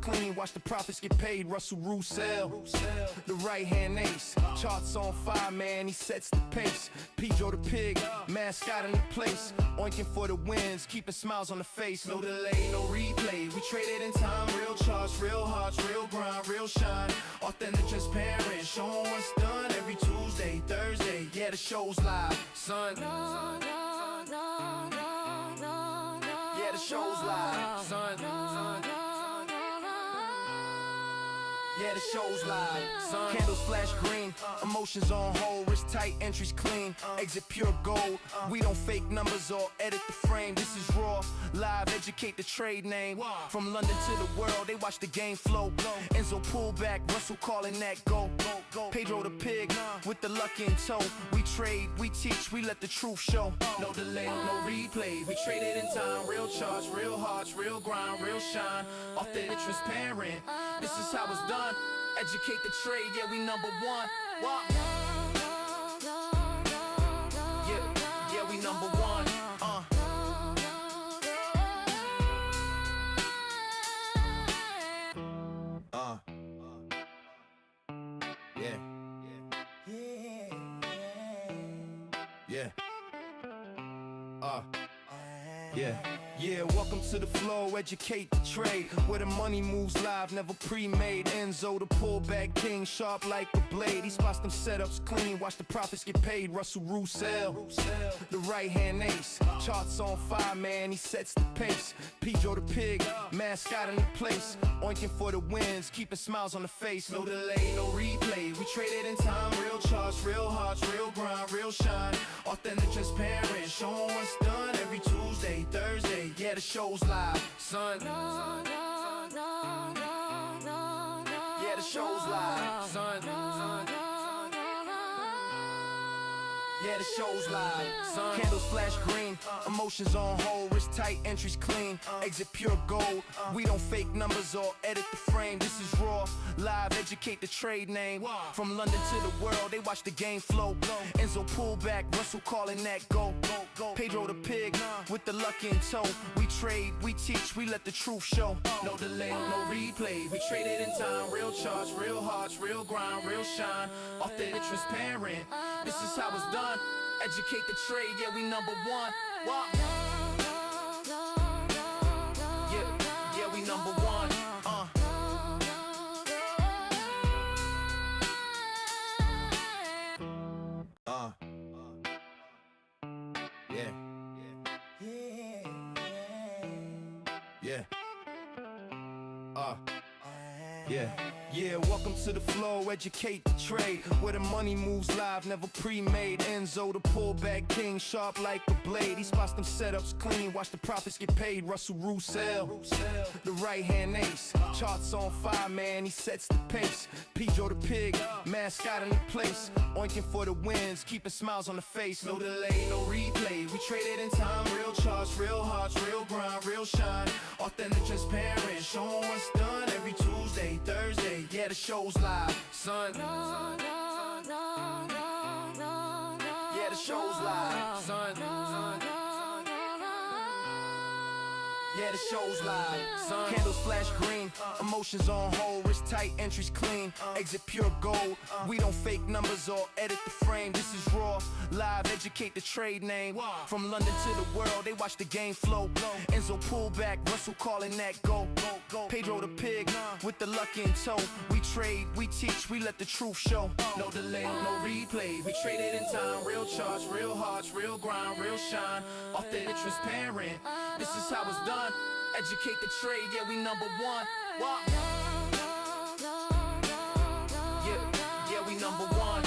clean, watch the profits get paid. Russell Roussel, the right hand ace, charts on fire, man, he sets the pace. Pedro the pig, mascot in the place, oinking for the wins, keeping smiles on the face. No delay, no replay, we traded in time. Real charts, real hearts, real grind, real shine. Authentic, transparent, showing what's done. Every Tuesday, Thursday, yeah, the show's live, son. Yeah, the show's live, son. Yeah, the show's live, son. Candles flash green, emotions on hold, wrist tight, entries clean, exit pure gold. We don't fake numbers or edit the frame. This is raw, live, educate the trade name. From London to the world, they watch the game flow. Enzo pull back, Russell calling that go. Pedro the pig, with the luck in tow. We trade, we teach, we let the truth show. No delay, no replay, we traded in time. Real charts, real hearts, real grind, real shine. Authentic, transparent, this is how it's done. Educate the trade, yeah, we number one. What? Yeah, we number one. Yeah, welcome to the flow, educate the trade, where the money moves live, never pre-made. Enzo the pullback king, sharp like a blade. He spots them setups clean, watch the profits get paid. Russell Roussel, the right hand ace, charts on fire, man, he sets the pace. Pedro the pig, mascot in the place, oinking for the wins, keeping smiles on the face. No delay, no replay, we traded in time. Real charts, real hearts, real grind, real shine. Authentic, transparent, showing what's done. Every Tuesday, Thursday, yeah, the show's live, son. Yeah, the show's live, son. Yeah, the show's live, son. Candles flash green, emotions on hold, wrist tight, entries clean, exit pure gold. We don't fake numbers or edit the frame. This is raw, live, educate the trade name. From London to the world, they watch the game flow. Enzo pull back, Russell calling that go. Pedro the pig, with the luck in tow. We trade, we teach, we let the truth show. No delay, no replay, we traded in time. Real charts, real hearts, real grind, real shine. Authentic, transparent, this is how it's done. Educate the trade, yeah, we number one. Yeah, we number one. Yeah, welcome to the flow, educate the trade, where the money moves live, never pre-made. Enzo the pullback king, sharp like a blade. He spots them setups clean, watch the profits get paid. Russell Roussel, the right hand ace, charts on fire, man, he sets the pace. Pedro the pig, mascot in the place, oinking for the wins, keeping smiles on the face. No delay, no replay, we traded in time. Real charts, real hearts, real grind, real shine. Authentic, transparent, showing what's done. Every Tuesday, Thursday, yeah, the show's live, son. Yeah, the show's live, son. Yeah, the show's live, son. Candles flash green, emotions on hold, wrist tight, entries clean, exit pure gold. We don't fake numbers or edit the frame. This is raw, live, educate the trade name. From London to the world, they watch the game flow. Enzo pull back, Russell calling that go. Pedro the pig, with the luck in tow. We trade, we teach, we let the truth show. No delay, no replay, we traded in time. Real charts, real hearts, real grind, real shine. Authentic, transparent, this is how it's done. Educate the trade, yeah, we number one. Yeah, we number one.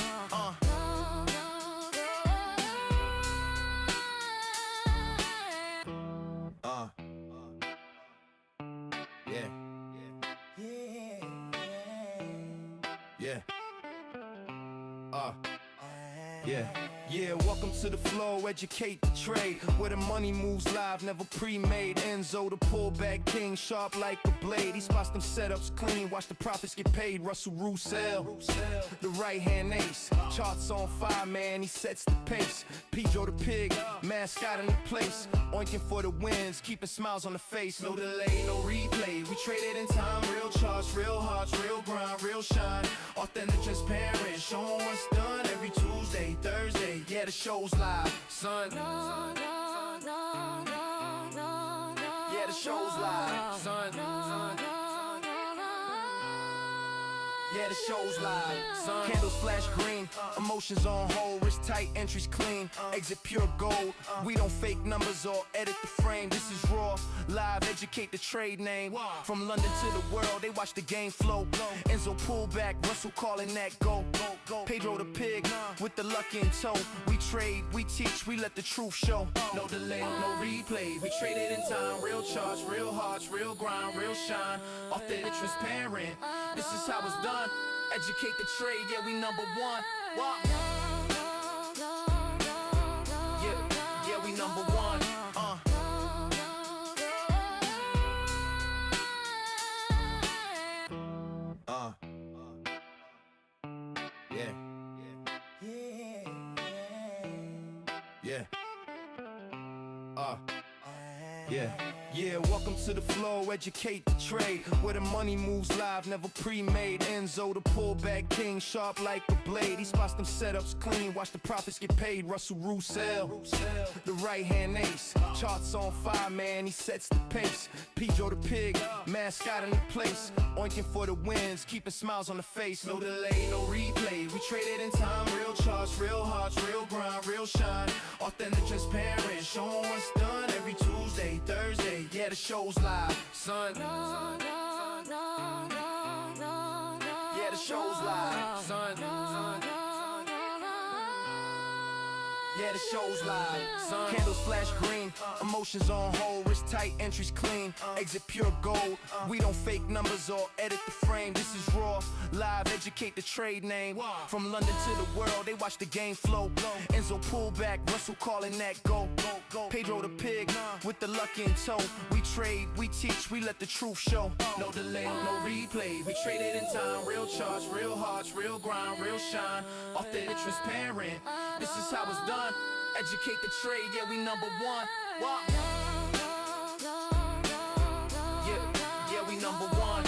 Yeah, welcome to the flow, educate the trade, where the money moves live, never pre-made. Enzo the pullback king, sharp like a blade. He spots them setups clean, watch the profits get paid. Russell Roussel, the right hand ace, charts on fire, man, he sets the pace. Pedro the pig, mascot in the place, oinking for the wins, keeping smiles on the face. No delay, no replay, we traded in time. Real Show 'em what's done every Tuesday, Thursday. Yeah, the show's live, son. Yeah, the show's live, son. Yeah, the show's live, son. Candles flash green, emotions on hold, wrist tight, entries clean, exit pure gold. We don't fake numbers or edit the frame. This is raw, live, educate the trade name. From London to the world, they watch the game flow. Enzo pull back, Russell calling that go. Pedro the pig, with the lucky in tow. We trade, we teach, we let the truth show. No delay, no replay. We traded in time, real charts, real hearts, real grind, real shine. Authentic, transparent. This is how it's done. Educate the trade, yeah, we number one. What? Yeah, we number one. Yeah, welcome to the flow, educate the trade. Where the money moves live, never pre-made. Enzo, the pullback king, sharp like a blade. He spots them setups clean, watch the profits get paid. Russell Roussel, the right-hand ace. Charts on fire, man, he sets the pace. Pedro the pig, mascot in the place. Oinking for the wins, keeping smiles on the face. No delay, no replay. We traded in time, real charts, real hearts, real grind, real shine. Authentic, transparent, show 'em what's done every Tuesday, Thursday. Yeah, the show's live, son. Yeah, the show's live, son. Yeah, the show's live, son. Candles flash green, emotions on hold, wrist tight, entries clean, exit pure gold. We don't fake numbers or edit the frame. This is raw, live, educate the trade name. From London to the world, they watch the game flow. Enzo pull back, Russell calling that go. Pedro the pig, with the lucky in tow. We trade, we teach, we let the truth show. No delay, no replay. We traded in time, real charts, real hearts, real grind, real shine. Authentic, transparent. This is how it's done. Educate the trade, yeah, we number one. What? Yeah, we number one.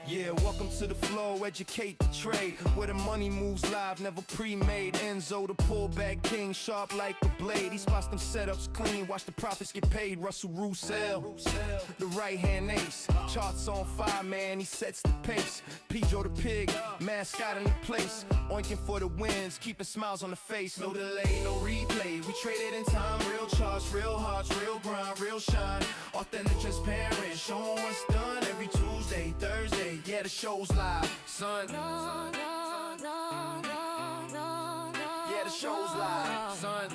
Yeah, welcome to the flow, educate the trade. Where the money moves live, never pre-made. Enzo, the pullback king, sharp like a blade. He spots them setups clean, watch the profits get paid. Russell Roussel, the right-hand ace. Charts on fire, man, he sets the pace. Pedro the pig, mascot in the place. Oinking for the wins, keeping smiles on the face. No delay, no replay. We traded in time, real charts, real hearts, real grind, real shine. Authentic, transparent, show 'em what's done every Tuesday, Thursday. Yeah, the show's live, son. Yeah, the show's live, son.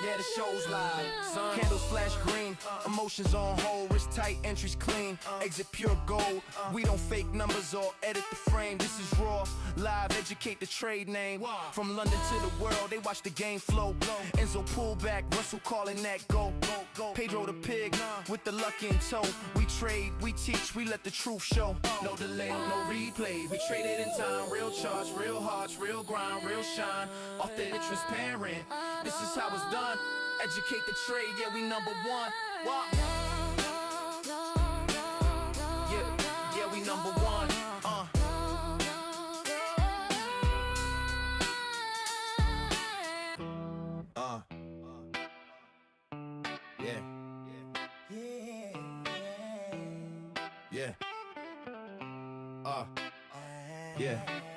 Yeah, the show's live, son. Candles flash green, emotions on hold, wrist tight, entries clean, exit pure gold. We don't fake numbers or edit the frame. This is raw, live, educate the trade name. From London to the world, they watch the game flow. Enzo pull back, Russell calling that go. Pedro the pig, with the lucky in tow. We trade, we teach, we let the truth show. No delay, no replay. We traded in time, real charts, real hearts, real grind, real shine. Authentic, transparent. This is how it's done. Educate the trade, yeah, we number one. What? Yeah, we number one.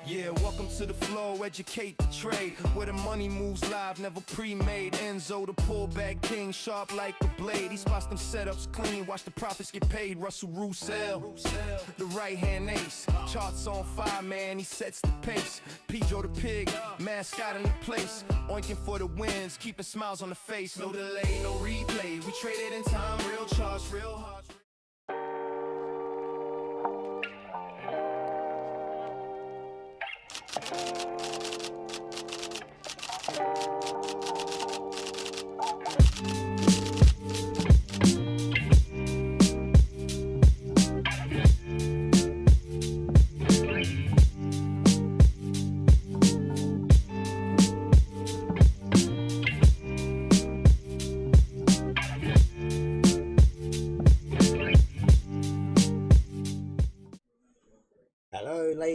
Yeah, welcome to the flow, educate the trade. Where the money moves live, never pre-made. Enzo, the pullback king, sharp like a blade. He spots them setups clean, watch the profits get paid. Russell Roussel, the right-hand ace. Charts on fire, man, he sets the pace. Pedro the pig, mascot in the place. Oinking for the wins, keeping smiles on the face. No delay, no replay. We traded in time, real charts, real hearts.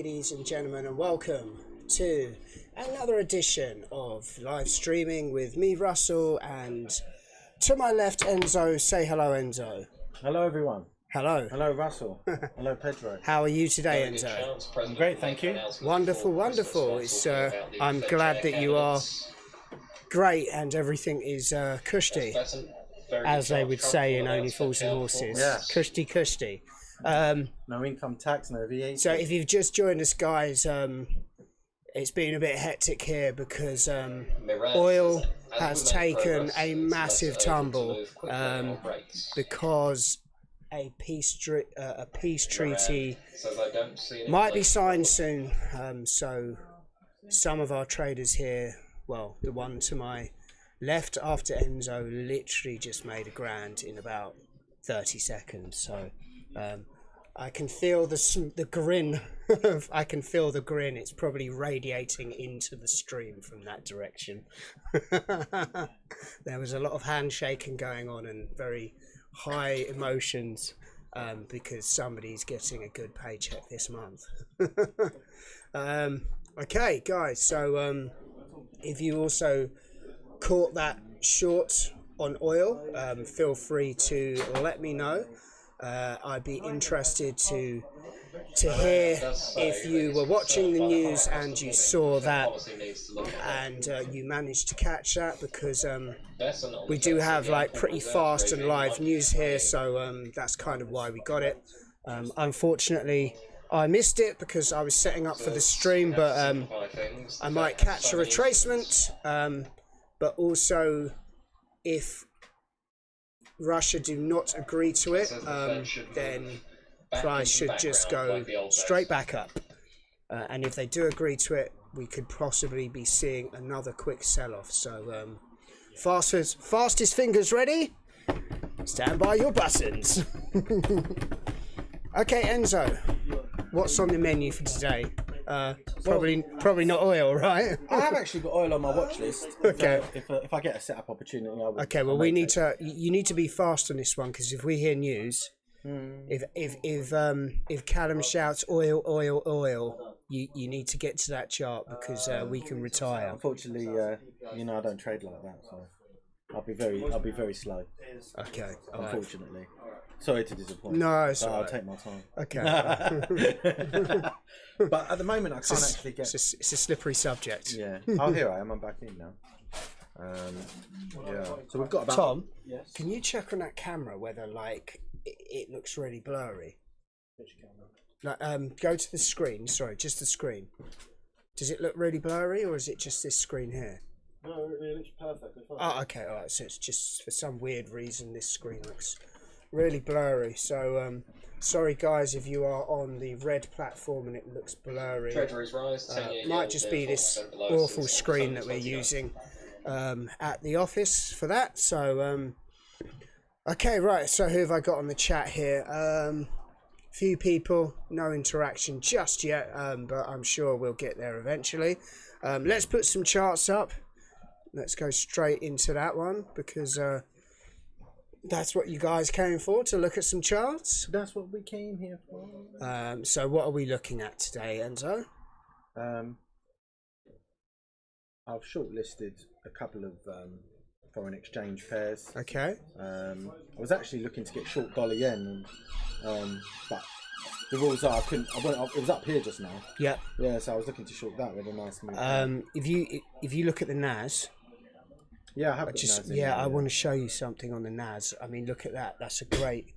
ladies and gentlemen, and welcome to another edition of live streaming with me, Russell, and to my left, Enzo. Say hello, Enzo. Hello, everyone. Hello. Hello, Russell. Hello, Pedro. How are you today, Enzo? I'm great, thank you. Wonderful, wonderful. It's I'm glad that you are great and everything is cushy, as they would say in Only Fools and Horses. Yeah. Cushy, cushy. No income tax, no VAT. So if you've just joined us, guys, it's been a bit hectic here because oil has taken a massive tumble because a peace treaty might be signed soon. So some of our traders here, well, the one to my left after Enzo, literally just made a grand in about 30 seconds. So I can feel the grin. I can feel the grin. It's probably radiating into the stream from that direction. There was a lot of handshaking going on and very high emotions because somebody's getting a good paycheck this month. Okay, guys. So if you also caught that short on oil, feel free to let me know. I'd be interested to hear if you were watching the news and you saw that and you managed to catch that, because we do have like pretty fast and live news here, so that's kind of why we got it. Unfortunately, I missed it because I was setting up for the stream, but I might catch a retracement, but also if Russia do not agree to it, then price should just go straight back up. And if they do agree to it, we could possibly be seeing another quick sell-off. So fastest fingers ready, stand by your buttons. Okay, Enzo, what's on the menu for today? Probably not oil, right? I have actually got oil on my watch list. Okay. If I get a setup opportunity, I will. Okay, well, you need to be fast on this one, because if we hear news, if Callum shouts oil, oil, oil, you need to get to that chart, because we can retire. Unfortunately, I don't trade like that, so I'll be very slow. Okay. Unfortunately. Sorry to disappoint. No, it's I'll take my time. Okay. But at the moment, I can't actually get. It's a slippery subject. Yeah. Oh, here I am. I'm back in now. Yeah. So we've got about. Tom, yes. Can you check on that camera whether it looks really blurry? Which camera? Go to the screen. Sorry, just the screen. Does it look really blurry, or is it just this screen here? No, it looks perfectly fine. Oh, okay. All right. So it's just for some weird reason this screen looks really blurry. So sorry guys if you are on the red platform and it looks blurry. Might just be this awful screen that we're using at the office for that. So okay, right, so who have I got on the chat here? Few people, no interaction just yet, but I'm sure we'll get there eventually. Let's put some charts up. Let's go straight into that one, because that's what you guys came for, to look at some charts. That's what we came here for. So what are we looking at today, Enzo? I've shortlisted a couple of foreign exchange pairs. Okay. I was actually looking to get short dollar yen, but the rules are I couldn't. It was up here just now. Yeah. Yeah, so I was looking to short that with a nice move. If you look at the NAS. Yeah, I have. I want to show you something on the NAS. I mean, look at that. That's a great.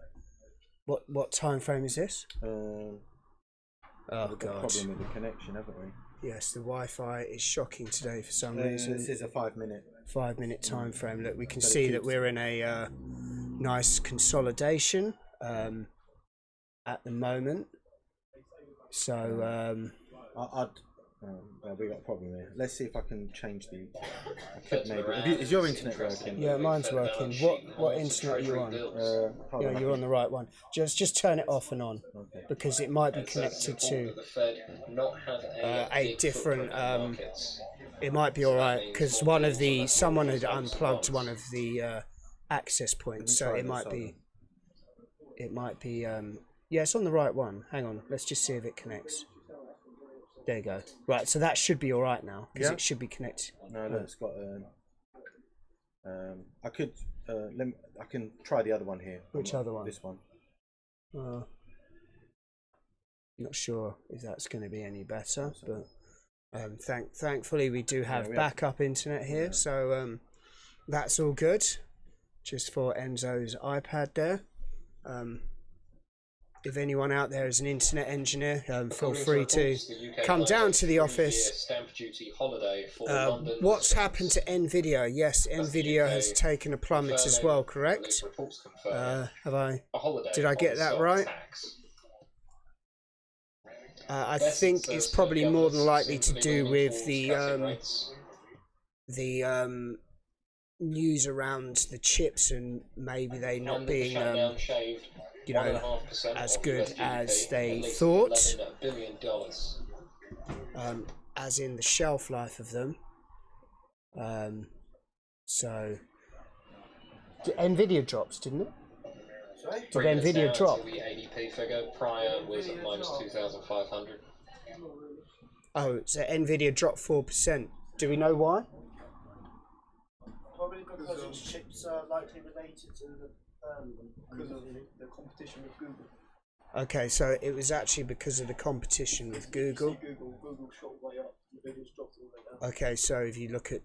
What time frame is this? Oh God! Problem with the connection, haven't we? Yes, the Wi-Fi is shocking today for some reason. This is a 5-minute. 5-minute time frame. Look, we can see that we're in a nice consolidation at the moment. So we got a problem here. Let's see if I can change the. I could maybe. Is your internet working? Yeah, mine's working. What internet are you on? Yeah, you're on the right one. Just turn it off and on, because it might be connected to a different. It might be all right, because someone had unplugged one of the access points, so it might be. Yeah, it's on the right one. Hang on, let's just see if it connects. There you go. Right, so that should be all right now because Yeah. it should be connected. No, no, it's got. I could. I can try the other one here. Which other one? This one. Not sure if that's going to be any better, but thankfully we do have backup internet here, so that's all good. Just for Enzo's iPad there. If anyone out there is an internet engineer, feel free to come down to the office. What's happened to NVIDIA? Yes, NVIDIA has taken a plummet as well, correct? Did I get that right? I think it's probably more than likely to do with the news around the chips and maybe they not being you know, as good as they thought, as in the shelf life of them. So NVIDIA drops, didn't it? Did NVIDIA drop? The ADP figure prior was at -2,500. Oh, so NVIDIA dropped 4%. Do we know why? Probably because its chips are likely related to because of the competition with Google. Okay, so it was actually because of the competition with Google. Google shot way up, NVIDIA's dropped all the way down. Okay, so if you look at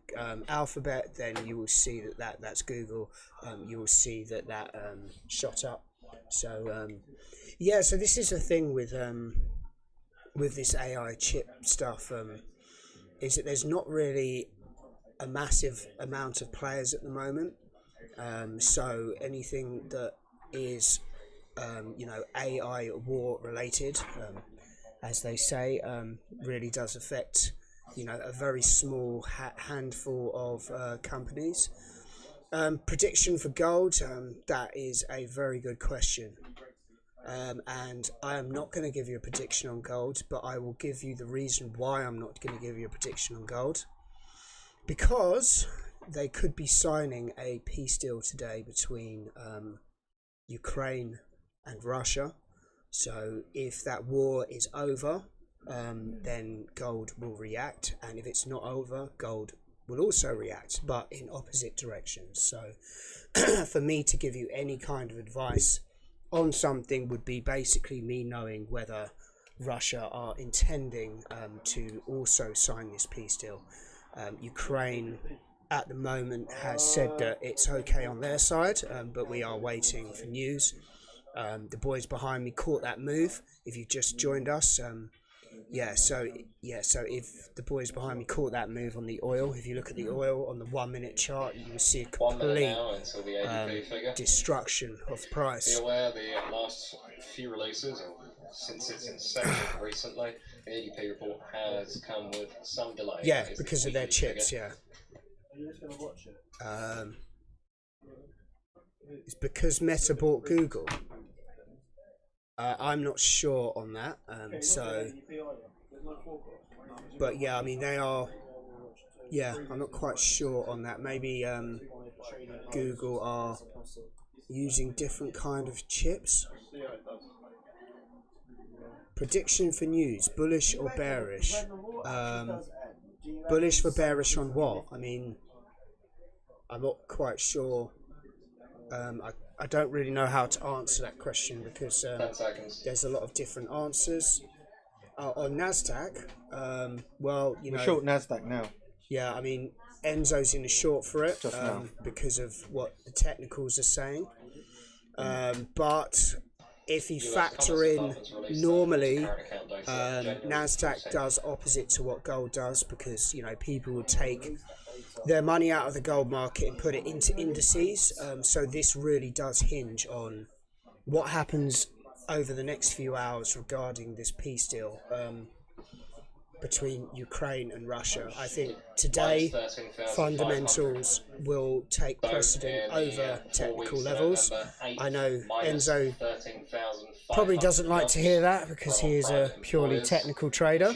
Alphabet, then you will see that's Google. You will see that shot up. So yeah, so this is the thing with this AI chip stuff, is that there's not really a massive amount of players at the moment. So anything that is you know, AI war related, as they say, really does affect, you know, a very small handful of companies. Prediction for gold, that is a very good question. And I am not going to give you a prediction on gold, but I will give you the reason why I'm not going to give you a prediction on gold. Because they could be signing a peace deal today between Ukraine and Russia. So if that war is over, then gold will react, and if it's not over, gold will also react, but in opposite directions. So for me to give you any kind of advice on something would be basically me knowing whether Russia are intending to also sign this peace deal. Ukraine at the moment has said that it's okay on their side, but we are waiting for news. The boys behind me caught that move. If you've just joined us, so if the boys behind me caught that move on the oil, if you look at the oil on the 1 minute chart, you will see a complete destruction of price. Be aware the last few releases, since its inception recently, the ADP report has come with some delay. Yeah, because of their chips. Yeah. Are you just going to watch it? It's because Meta bought Google. I'm not sure on that. But yeah, I mean they are. Yeah, I'm not quite sure on that. Maybe Google are using different kind of chips. Prediction for news: bullish or bearish? Bullish for bearish on what? I mean, I'm not quite sure. I don't really know how to answer that question because there's a lot of different answers. On NASDAQ, well, you know... We're short NASDAQ now. Yeah, I mean, Enzo's in the short for it because of what the technicals are saying. But if you factor in, normally, NASDAQ does opposite to what gold does because, you know, people would take their money out of the gold market and put it into indices. So this really does hinge on what happens over the next few hours regarding this peace deal between Ukraine and Russia. I think today fundamentals will take precedent over technical levels. I know Enzo probably doesn't like to hear that because he is a purely technical trader,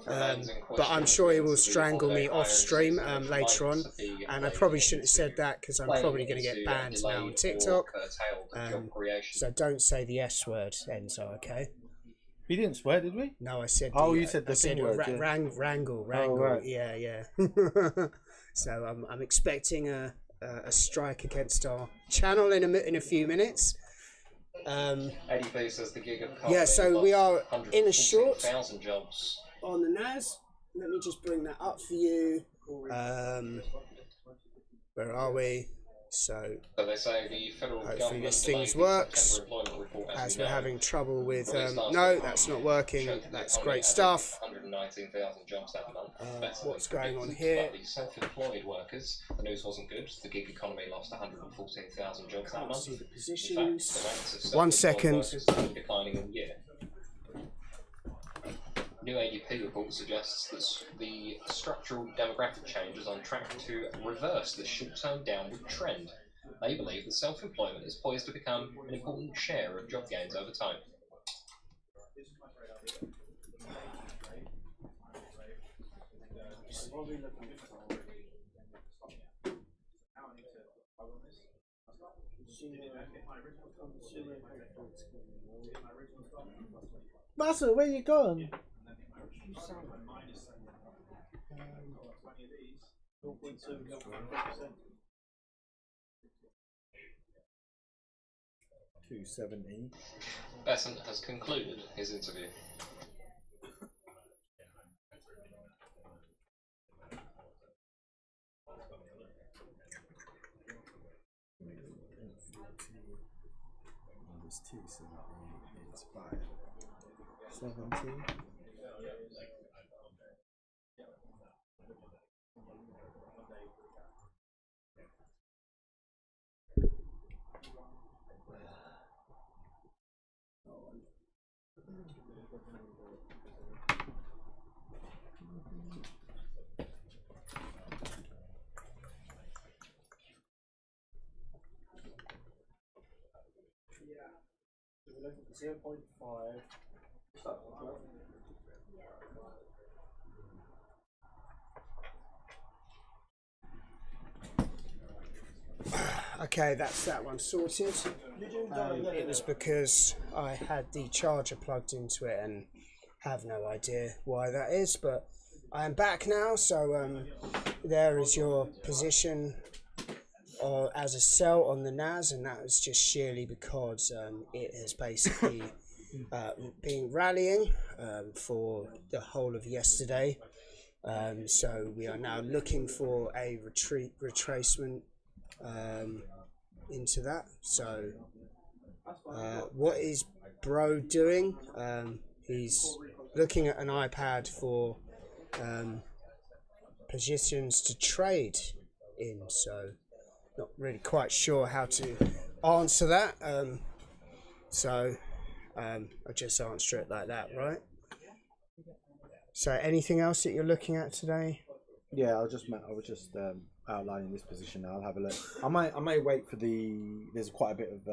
but I'm sure he will strangle me off stream later on, and I probably shouldn't have said that because I'm probably going to get banned now on TikTok, so don't say the S word, Enzo, okay? We didn't swear, did we? No, I said. Oh, you said the thing word, yeah. Wrangle. right. Yeah. So I'm expecting a strike against our channel in a few minutes. ADP says the gig economy. Yeah, so we are in a short 114,000 jobs. on the NAS. Let me just bring that up for you. Where are we? So they say the federal hopefully government this delayed thing the works. September employment report as we we're know. having trouble with Released last no, week that's not working. showed that the That's economy great added stuff. 119,000 jobs that month. Better What's than going on predicted, here? But the self-employed workers, the news wasn't good. The gig economy lost 114,000 jobs that Can't month. see the In fact, positions. the ranks of 1 self-employed second. workers have been declining all year. New ADP report suggests that the structural demographic change is on track to reverse this short-term downward trend. They believe that self-employment is poised to become an important share of job gains over time. Master, where you gone? $270. Besant has concluded his interview. Minus 270 is 570. We're looking for 0.5. Okay, that's that one sorted. It was because I had the charger plugged into it and have no idea why that is, but I am back now. So there is your position as a sell on the NAS, and that was just sheerly because it has basically been rallying for the whole of yesterday. So we are now looking for a retracement into that. So what is bro doing? He's looking at an iPad for positions to trade in, so not really quite sure how to answer that. I'll just answer it like that, right? So anything else that you're looking at today? Yeah, I was just outlining this position now. I'll have a look. I may wait for there's quite a bit of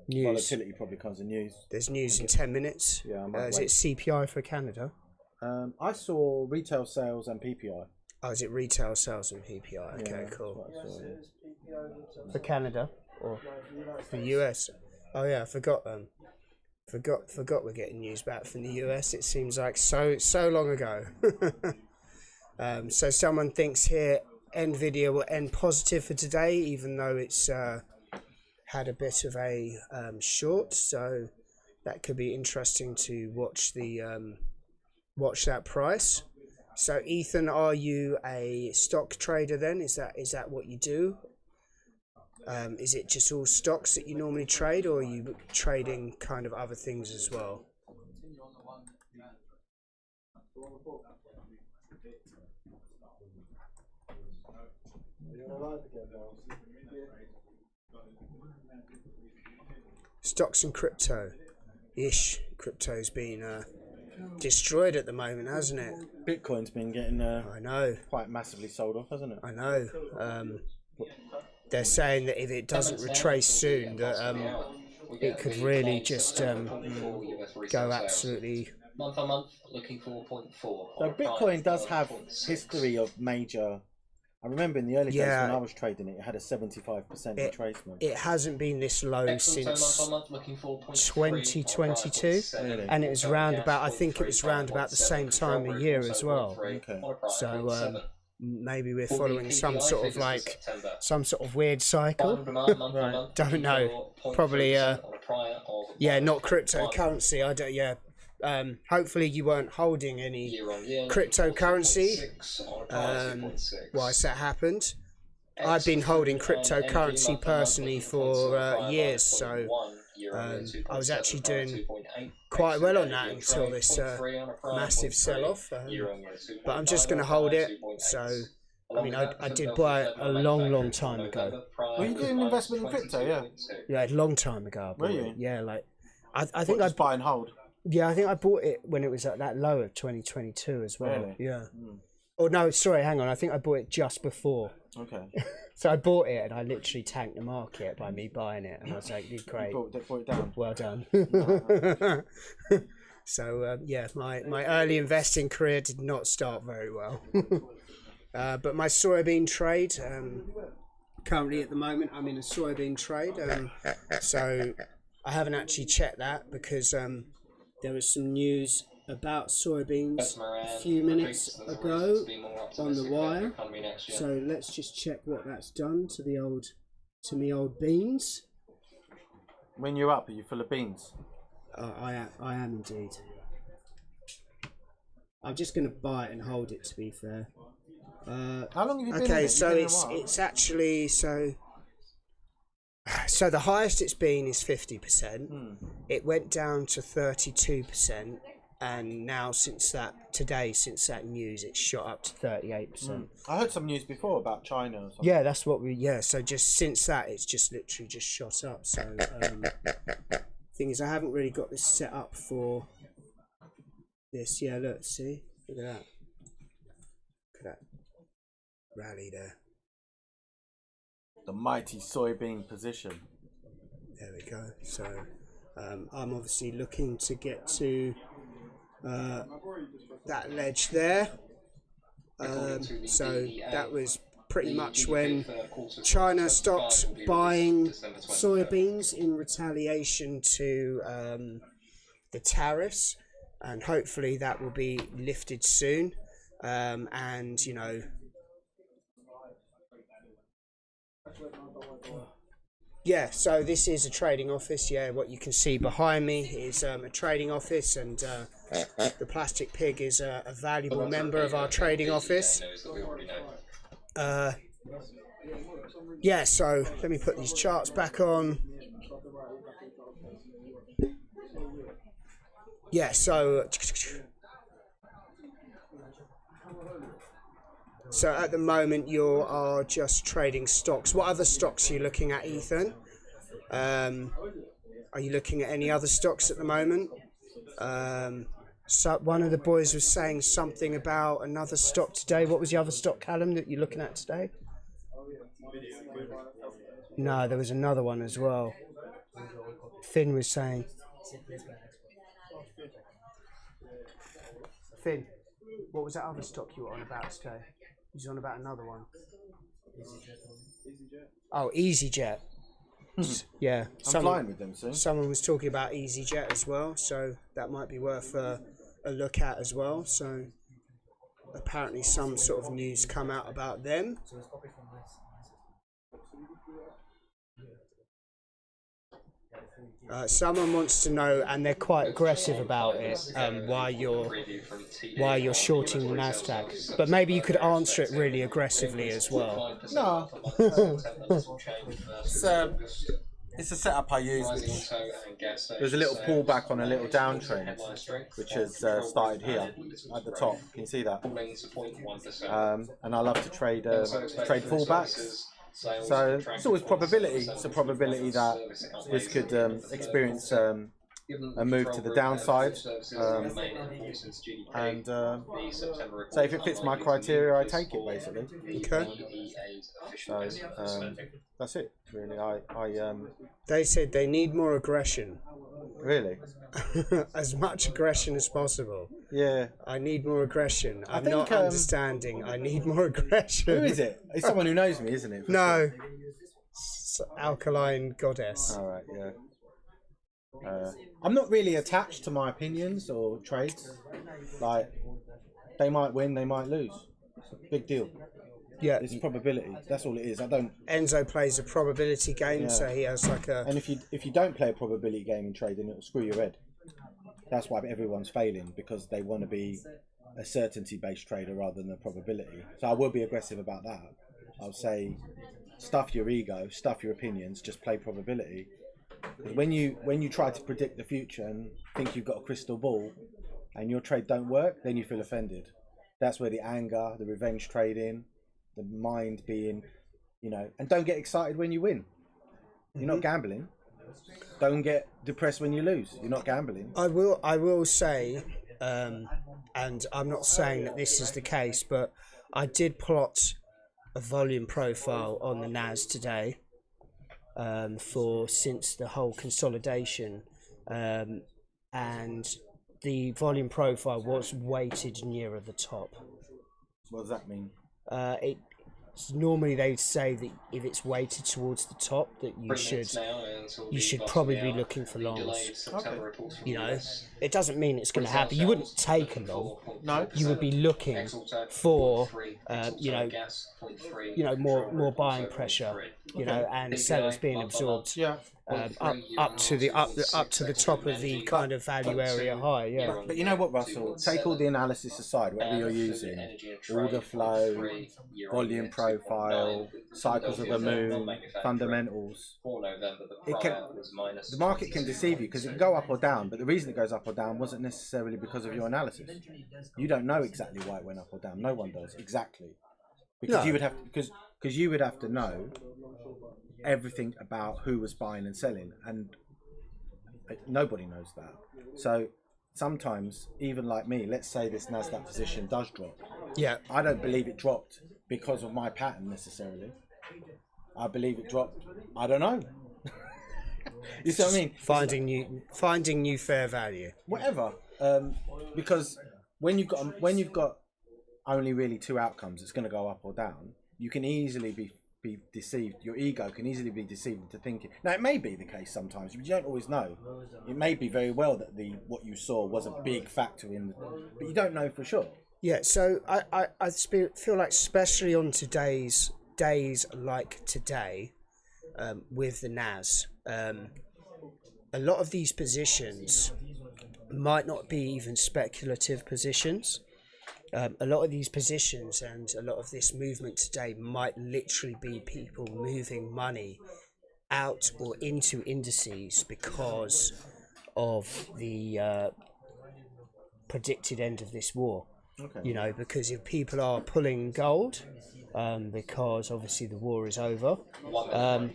News. volatility probably comes in news. There's news in 10 minutes. Yeah, I might is wait. it CPI for Canada? I saw retail sales and PPI. Oh, is it retail sales and PPI? Okay, Yeah, cool. that's what I saw. For Canada or for the US? Oh yeah, I forgot. Forgot we're getting news back from the US. It seems like so long ago. So someone thinks here Nvidia will end positive for today, even though it's had a bit of a short. So that could be interesting to watch watch that price. So Ethan, are you a stock trader then? Is that what you do? Is it just all stocks that you normally trade, or are you trading kind of other things as well? Stocks and crypto. Ish. Crypto's been destroyed at the moment, hasn't it? Bitcoin's been getting I know. quite massively sold off, hasn't it? I know. They're saying that if it doesn't retrace soon, that it could really just go absolutely. Month on month, looking for 0.4. So Bitcoin does have history of major I remember in the early days Yeah. when I was trading it, it had a 75% retracement. It hasn't been this low Excellent since month on month, looking for 2022, and it was round about, I think it was round about the same time of year as well. Okay. So maybe we're following some sort of like some sort of weird cycle. Don't know. Probably yeah, not cryptocurrency. I don't. Yeah. Hopefully you weren't holding any cryptocurrency whilst that happened. I've been holding cryptocurrency personally for years, so I was actually doing quite well on that until this massive sell-off. But I'm just going to hold it. So, I mean, I did buy it a long time ago. Were you doing investment in crypto? Yeah. Yeah, a long time ago. Were you? Yeah, like I think Just buy and hold. Yeah, I think I bought it when it was at that low of 2022 as well. Really? Yeah. Oh no, sorry, hang on. I think I bought it just before. Okay. So I bought it and I literally tanked the market by me buying it, and I was like, "You're great, Brought it down. well done." So yeah, my early investing career did not start very well. But my soybean trade, currently at the moment, I'm in a soybean trade. So I haven't actually checked that because there was some news about soybeans a few minutes ago on the wire. So let's just check what that's done to me old beans. When you're up, are you full of beans? I am indeed. I'm just going to buy it and hold it, to be fair. How long have you been in Okay, it? so You've been in a while? it's actually so the highest it's been is 50%. It went down to 32%, and now since that news, it's shot up to 38%. I heard some news before about China or something. Yeah, that's what so just since that, it's just literally just shot up. So thing is, I haven't really got this set up for this. Yeah, look, see, look at that. Look at that rally there. The mighty soybean position. There we go. So I'm obviously looking to get to that ledge there. So that was pretty much when China stopped buying soybeans in retaliation to the tariffs, and hopefully that will be lifted soon. And you know, yeah, so this is a trading office. Yeah, what you can see behind me is a trading office, and the plastic pig is a valuable member of our trading office. Yeah, so let me put these charts back on. Yeah, so at the moment you are just trading stocks. What other stocks are you looking at, Ethan? Are you looking at any other stocks at the moment? So one of the boys was saying something about another stock today. What was the other stock, Callum, that you're looking at today? No, there was another one as well. Finn was saying. Finn, what was that other stock you were on about today? He's on about another one. Oh, EasyJet. Yeah. I'm flying with them soon. Someone was talking about EasyJet as well, so that might be worth a look at as well. So apparently some sort of news come out about them. Someone wants to know, and they're quite aggressive about it, why you're shorting the NASDAQ. But maybe you could answer it really aggressively as well. No. It's a setup I use, which there's a little pullback on a little downtrend, which has started here at the top. Can you see that? And I love to trade pullbacks. So it's always probability. It's a probability that this could experience a move to the downside, and so if it fits my criteria, I take it basically. Okay. So that's it really. They said they need more aggression. Really? As much aggression as possible. Yeah. I need more aggression. I'm think, not understanding. I need more aggression. Who is it? It's someone who knows me, isn't it? For No. sure. Alkaline goddess. All right, yeah. I'm not really attached to my opinions or trades. Like, they might win, they might lose. Big deal. Yeah. It's probability. That's all it is. I don't. Enzo plays a probability game, Yeah. so he has like a. And if you don't play a probability game in trading, it'll screw your head. That's why everyone's failing, because they want to be a certainty-based trader rather than a probability. So I will be aggressive about that. I'll say, stuff your ego, stuff your opinions, just play probability. When you try to predict the future and think you've got a crystal ball, and your trade don't work, then you feel offended. That's where the anger, the revenge trading, the mind being, and don't get excited when you win. You're not gambling. Don't get depressed when you lose. You're not gambling. I will say, and I'm not saying that this is the case, but I did plot a volume profile on the NAS today for since the whole consolidation, and the volume profile was weighted nearer the top. What does that mean? Normally they'd say that if it's weighted towards the top, that you should probably be looking for longs. Okay. It doesn't mean it's going to happen. You wouldn't take a long. No. You would be looking for more buying pressure, and sellers being absorbed. Yeah. Up to the top of the kind of value area high, yeah. But you know what, Russell? Take all the analysis aside, whatever you're using, order flow, volume profile, cycles of the moon, fundamentals. The market can deceive you because it can go up or down, but the reason it goes up or down wasn't necessarily because of your analysis. You don't know exactly why it went up or down. No one does exactly, because you would have because you would have to know everything about who was buying and selling, and nobody knows that. So sometimes, even like me, let's say this NASDAQ position does drop. Yeah. I don't believe it dropped because of my pattern necessarily. I believe it dropped. I don't know. You see what I mean? Finding new fair value. Whatever. Because when you've got only really two outcomes, it's going to go up or down. You can easily be deceived. Your ego can easily be deceived into thinking. Now it may be the case sometimes, but you don't always know. It may be very well that what you saw was a big factor but you don't know for sure. Yeah. So I feel like, especially on today's days like today, with the NAS, a lot of these positions might not be even speculative positions. A lot of these positions and a lot of this movement today might literally be people moving money out or into indices because of the predicted end of this war. Okay. Because if people are pulling gold, because obviously the war is over,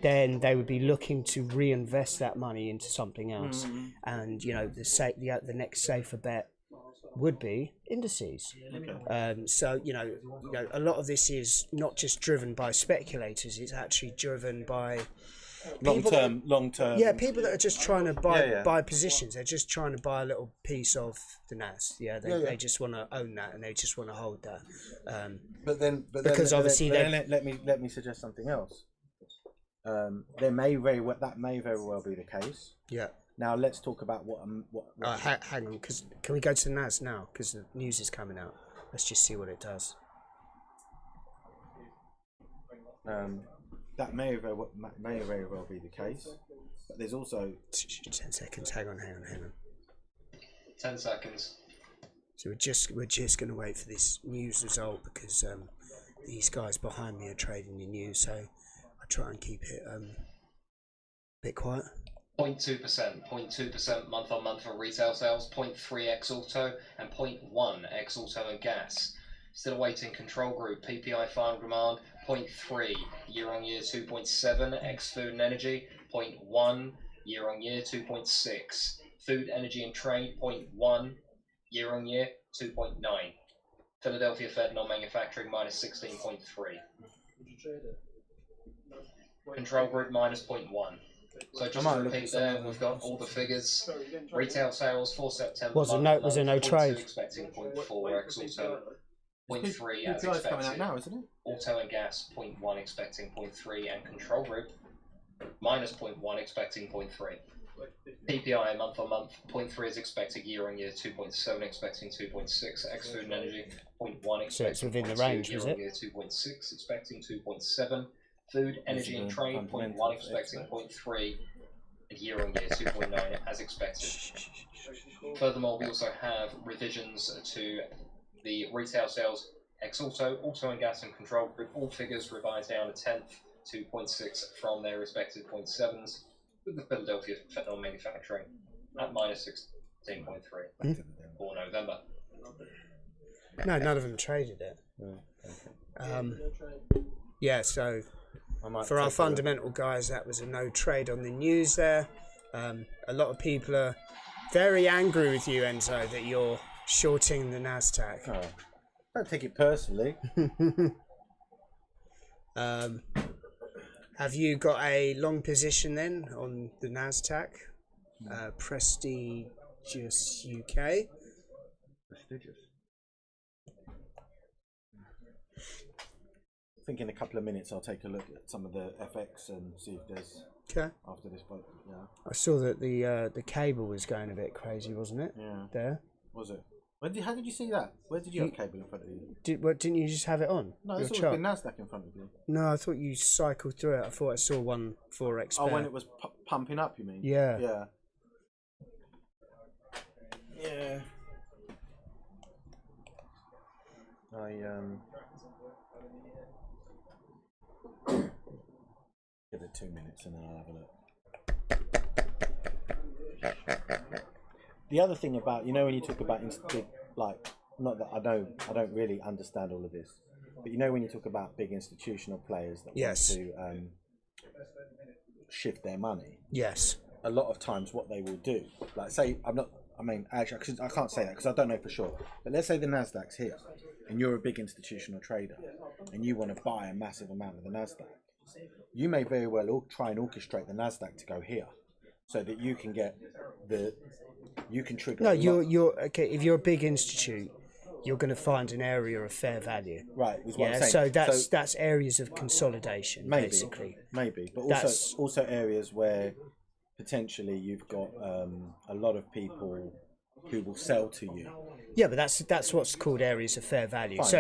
then they would be looking to reinvest that money into something else. And the next safer bet would be indices. Okay. So a lot of this is not just driven by speculators; it's actually driven by long term. Yeah, people that are just trying to buy positions. They're just trying to buy a little piece of the NAS. They just want to own that and they just want to hold that. But then, let me suggest something else. That may very well be the case. Yeah. Now let's talk about what. Hang on, because can we go to the NAS now? Because the news is coming out. Let's just see what it does. That may very well be the case, but there's also 10 seconds. Hang on. 10 seconds. So we're just going to wait for this news result because these guys behind me are trading the news. So I try and keep it a bit quiet. 0.2% month on month for retail sales, 0.3 ex auto and 0.1 ex auto and gas. Still awaiting control group PPI final demand, 0.3 year on year, 2.7 ex food and energy, 0.1 year on year, 2.6 food, energy and trade, 0.1 year on year, 2.9. Philadelphia Fed non-manufacturing minus 16.3. Control group minus 0.1. So just to repeat there, we've got all the figures. Retail sales for September. Was there no trade? Expecting 0.4, XAUUSD 0.3 as PPI is coming out expected. now, isn't it? Auto and gas 0.1 expecting 0.3, and control group minus 0.1 expecting 0.3. PPI month on month 0.3 is expected, year on year 2.7 expecting 2.6. Ex food and energy 0.1 expecting. So it's within the range, was it? Year 2.6 expecting 2.7. Food, energy and trade 0.1 expecting 0.3, and year on year 2.9 as expected. Furthermore, we also have revisions to the retail sales ex-auto, auto and gas and control group, all figures revised down a tenth to 0.6 from their respective 0.7s, with the Philadelphia fentanyl manufacturing at minus 16.3 for November. No, none of them traded it. Yeah, so for our fundamental guys, that was a no trade on the news there. A lot of people are very angry with you, Enzo, that you're shorting the NASDAQ. Oh, don't take it personally. Have you got a long position then on the NASDAQ? Prestigious UK. Prestigious. I think in a couple of minutes I'll take a look at some of the FX and see if there's after this. But yeah, I saw that the cable was going a bit crazy, wasn't it? Yeah. There. Was it? How did you see that? Where did you have cable in front of you? Didn't you just have it on? No, it's always been NASDAQ in front of you. No, I thought you cycled through it. I thought I saw one Forex. Oh, when it was pumping up, you mean? Yeah. Yeah. Yeah. Give it 2 minutes and then I'll have a look. The other thing about, when you talk about not that I don't really understand all of this, but when you talk about big institutional players that want to shift their money, yes, a lot of times what they will do, actually I can't say that because I don't know for sure, but let's say the NASDAQ's here and you're a big institutional trader and you want to buy a massive amount of the NASDAQ, you may very well try and orchestrate the NASDAQ to go here so that you can get you can trigger. No, you're okay. If you're a big institute, you're going to find an area of fair value. Right. Is what yeah. I'm saying. So that's areas of consolidation, basically. Maybe, but also areas where potentially you've got a lot of people who will sell to you. Yeah, but that's what's called areas of fair value. Fine, so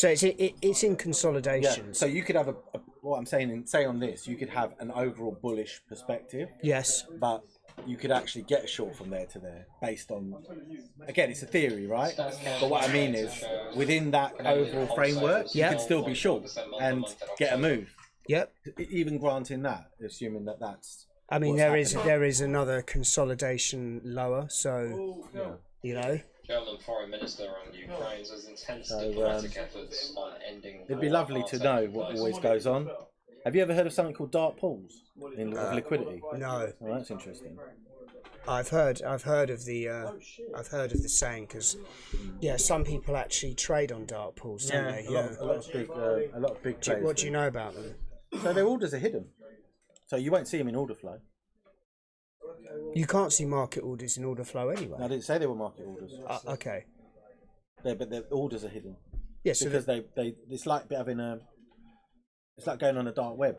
it's it's in consolidation. Yeah. So you could have what I'm saying. Say on this, you could have an overall bullish perspective. Yes. But you could actually get a short from there to there based on, again, it's a theory, right? But what I mean is, within that overall framework, you could still be short and get a move. Yep. Even granting that, assuming that's. I mean, there is another consolidation lower, so German Foreign Minister on Ukraine says intense diplomatic efforts on ending. It'd be lovely to know what always goes on. Have you ever heard of something called dark pools in liquidity? No. Oh, that's interesting. I've heard of the saying because some people actually trade on dark pools, don't they? A lot of big players. What do you know about them? So their orders are hidden, so you won't see them in order flow. You can't see market orders in order flow anyway. No, I didn't say they were market orders. Okay. But their orders are hidden. Yes, because it's like having it's like going on a dark web.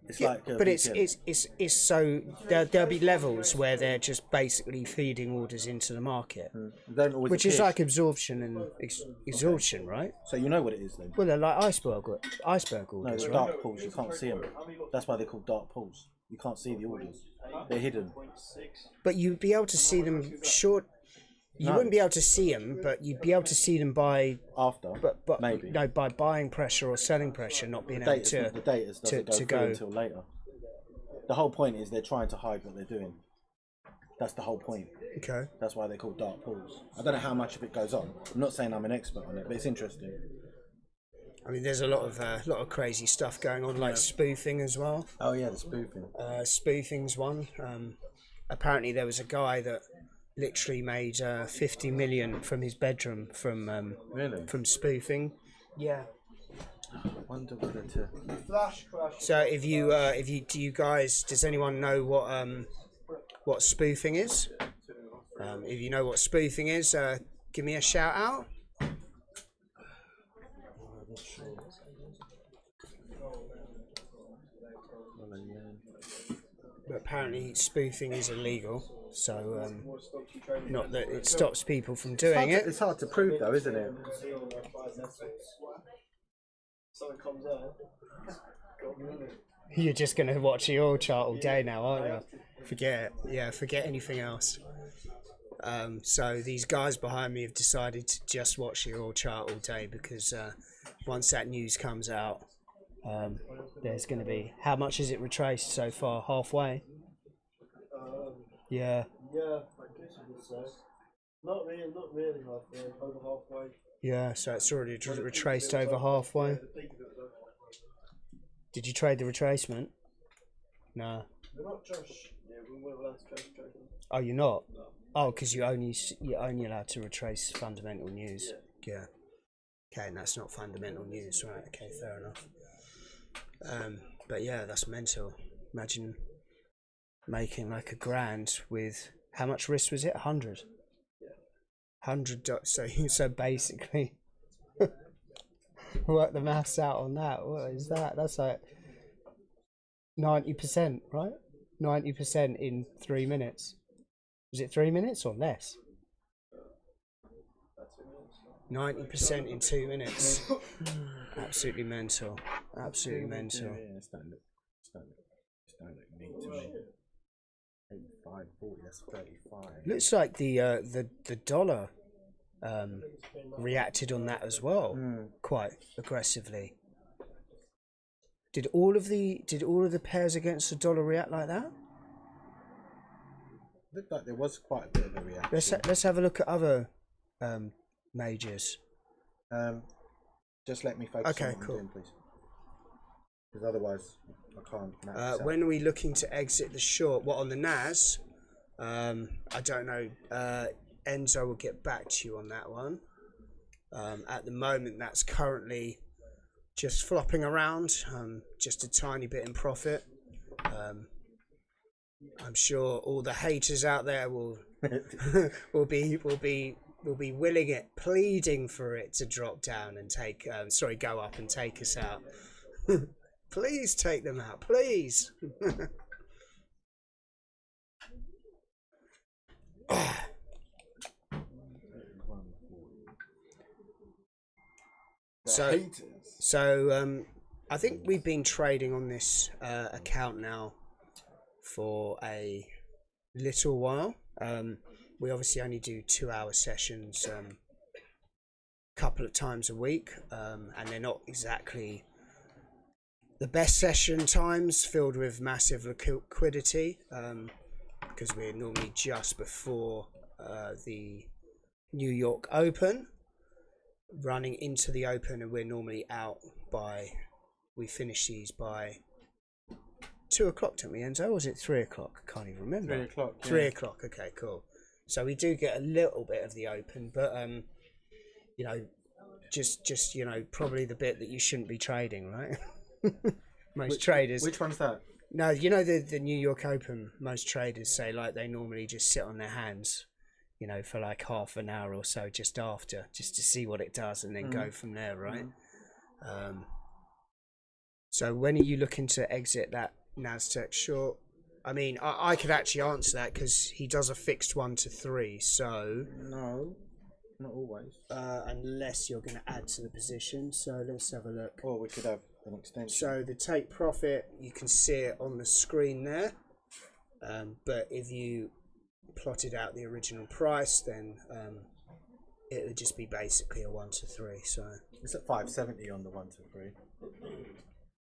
It's but it's so there'll be levels where they're just basically feeding orders into the market, which is like absorption and exhaustion, right? So you know what it is then? Well, they're like iceberg orders. No, they're dark pools. You can't see them. That's why they're called dark pools. You can't see the orders. They're hidden. But you'd be able to see them short. You wouldn't be able to see them, but you'd be able to see them by maybe by buying pressure or selling pressure, not being able to. The data doesn't go until later. The whole point is they're trying to hide what they're doing. That's the whole point. Okay. That's why they're called dark pools. I don't know how much of it goes on. I'm not saying I'm an expert on it, but it's interesting. I mean, there's a lot of crazy stuff going on, like spoofing as well. Oh yeah, the spoofing. Spoofing's one. Apparently, there was a guy that literally made 50 million from his bedroom from spoofing. Yeah. Wonder whether to. Flash crash. So if you do you guys, does anyone know what spoofing is? If you know what spoofing is, give me a shout out. But apparently spoofing is illegal, so not that it stops people from doing it. It's hard to prove though, isn't it? Something comes out. You're just going to watch the oil chart all day now, aren't you? Forget it. Yeah, forget anything else. So these guys behind me have decided to just watch the oil chart all day because once that news comes out, there's going to be... How much is it retraced so far? Halfway? Yeah. Yeah, I guess you could say. Not really halfway, over halfway. Yeah, so it's already retraced over halfway. Did you trade the retracement? No. We're not just... Yeah, we weren't allowed to trade them. Oh, you're not? Oh, because you're only allowed to retrace fundamental news. Yeah. Okay, and that's not fundamental news, right? Okay, fair enough. But yeah, that's mental. Imagine making like $1,000 with how much risk was it? 100. Yeah. $100. So basically, work the maths out on that. What is that? That's like 90%, right? 90% in 3 minutes. Was it 3 minutes or less? 90% in 2 minutes. Absolutely mental. Absolutely mental. Yeah, it's don't look neat to me. 85.40, that's 35. Looks like the dollar reacted on that as well, quite aggressively. Did all of the pairs against the dollar react like that? Looked like there was quite a bit of a reaction. Let's have a look at other majors. Just let me focus on what I'm cool. doing, please. Because otherwise I can't. When are we looking to exit the short? What, on the NAS? I don't know. Enzo will get back to you on that one. At the moment, that's currently just flopping around, just a tiny bit in profit. I'm sure all the haters out there will will be willing it, pleading for it to drop down and take go up and take us out. Please take them out, please. So I think we've been trading on this account now for a little while. We obviously only do 2-hour sessions a couple of times a week, and they're not exactly the best session times, filled with massive liquidity, because we're normally just before the New York Open, running into the Open, and we're normally out by, we finish these by 2 o'clock, don't we, Enzo? Or was it 3 o'clock? I can't even remember. 3 o'clock. Yeah. 3 o'clock. Okay, cool. So we do get a little bit of the Open, but you know, just you know, probably the bit that you shouldn't be trading, right? Most traders. Which one's that? No, you know, the New York Open. Most traders say like they normally just sit on their hands, you know, for like half an hour or so just after, just to see what it does, and then go from there, right? So when are you looking to exit that NASDAQ short? I mean, I could actually answer that because he does a fixed 1 to 3. So No, not always. unless you're going to add to the position. So let's have a look. Or we could have an extension. So the take profit, you can see it on the screen there. But if you plotted out the original price, then it would just be basically a 1 to 3. So It's at 570 on the 1 to 3.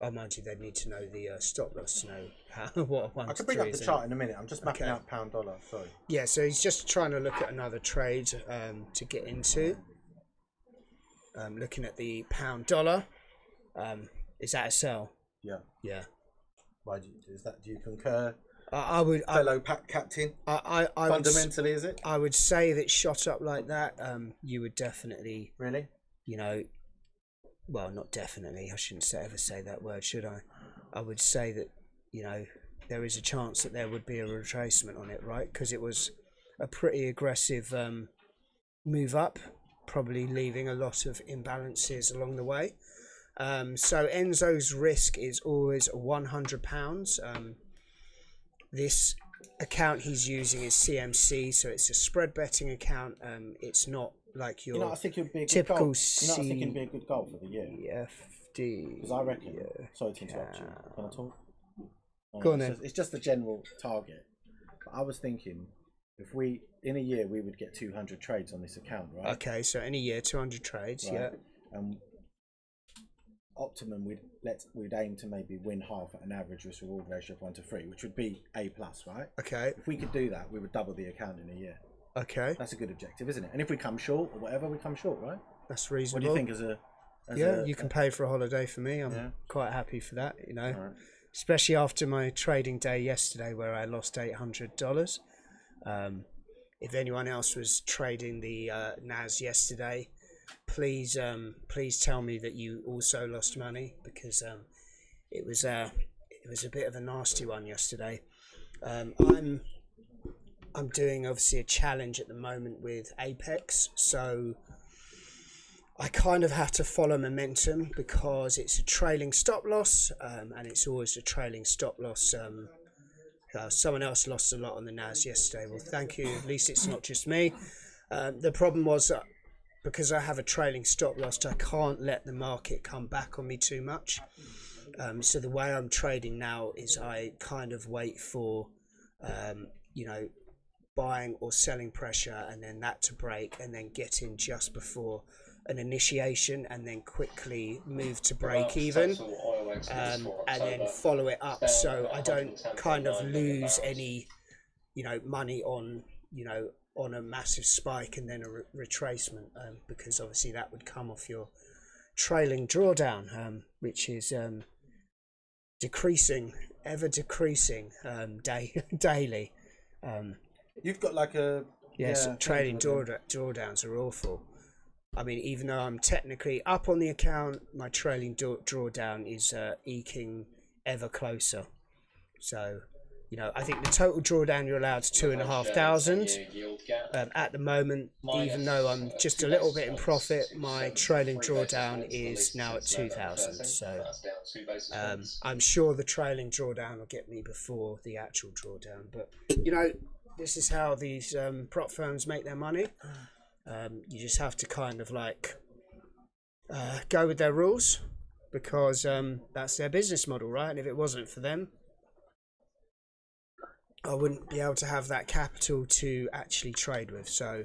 I mind you, they'd need to know the stop loss to know what a 1 I to can bring 3 up the is. chart in a minute. I'm just mapping Okay. out pound dollar. Sorry. Yeah, so he's just trying to look at another trade to get into. Looking at the pound dollar. Is that a sell? Yeah. Yeah. Why do you concur, I would. fellow captain? I Fundamentally, is it? I would say if it shot up like that, you would definitely, Really? you know, well, not definitely, I shouldn't ever say that word, should I? I would say that, you know, there is a chance that there would be a retracement on it, right? Because it was a pretty aggressive move up, probably leaving a lot of imbalances along the way. So Enzo's risk is always £100. This account he's using is CMC, so it's a spread betting account. It's not like your I think it'd be a typical good goal. I think it'd be a good goal for the year. CFD. Because I reckon. Sorry to interrupt you. Can I talk? Go on then. It's just the general target. But I was thinking, if we in a year we would get 200 trades on this account, right? Okay, so in a year 200 trades, Right. yeah. Optimum, we'd aim to maybe win half at an average risk reward ratio of 1 to 3, which would be A+, right? Okay, If we could do that, we would double the account in a year. okay, That's a good objective, isn't it? And if we come short or whatever, we come short, right? that's What reasonable. do you think as a You can pay for a holiday for me. I'm Yeah. quite happy for that, you know. Alright. Especially after my trading day yesterday where I lost $800. If anyone else was trading the NAS yesterday, please tell me that you also lost money, because it was a bit of a nasty one yesterday. I'm doing obviously a challenge at the moment with Apex, so I kind of have to follow momentum because it's a trailing stop loss, and it's always a trailing stop loss. Someone else lost a lot on the NAS yesterday. Well, thank you. At least it's not just me. The problem was that because I have a trailing stop loss, I can't let the market come back on me too much. So the way I'm trading now is I kind of wait for, you know, buying or selling pressure, and then that to break, and then get in just before an initiation, and then quickly move to break even, and then follow it up, so I don't kind of lose any, you know, money on, you know, on a massive spike and then a retracement, because obviously that would come off your trailing drawdown, which is decreasing, ever decreasing, daily. You've got like a Trading drawdowns are awful. I mean, even though I'm technically up on the account, my trailing drawdown is eking ever closer. So, you know, I think the total drawdown you're allowed is 2,500. At the moment, even though I'm just a little bit in profit, my trailing drawdown is now at 2,000. So I'm sure the trailing drawdown will get me before the actual drawdown. But, you know, this is how these prop firms make their money. You just have to kind of like go with their rules, because that's their business model, right? And if it wasn't for them, I wouldn't be able to have that capital to actually trade with. So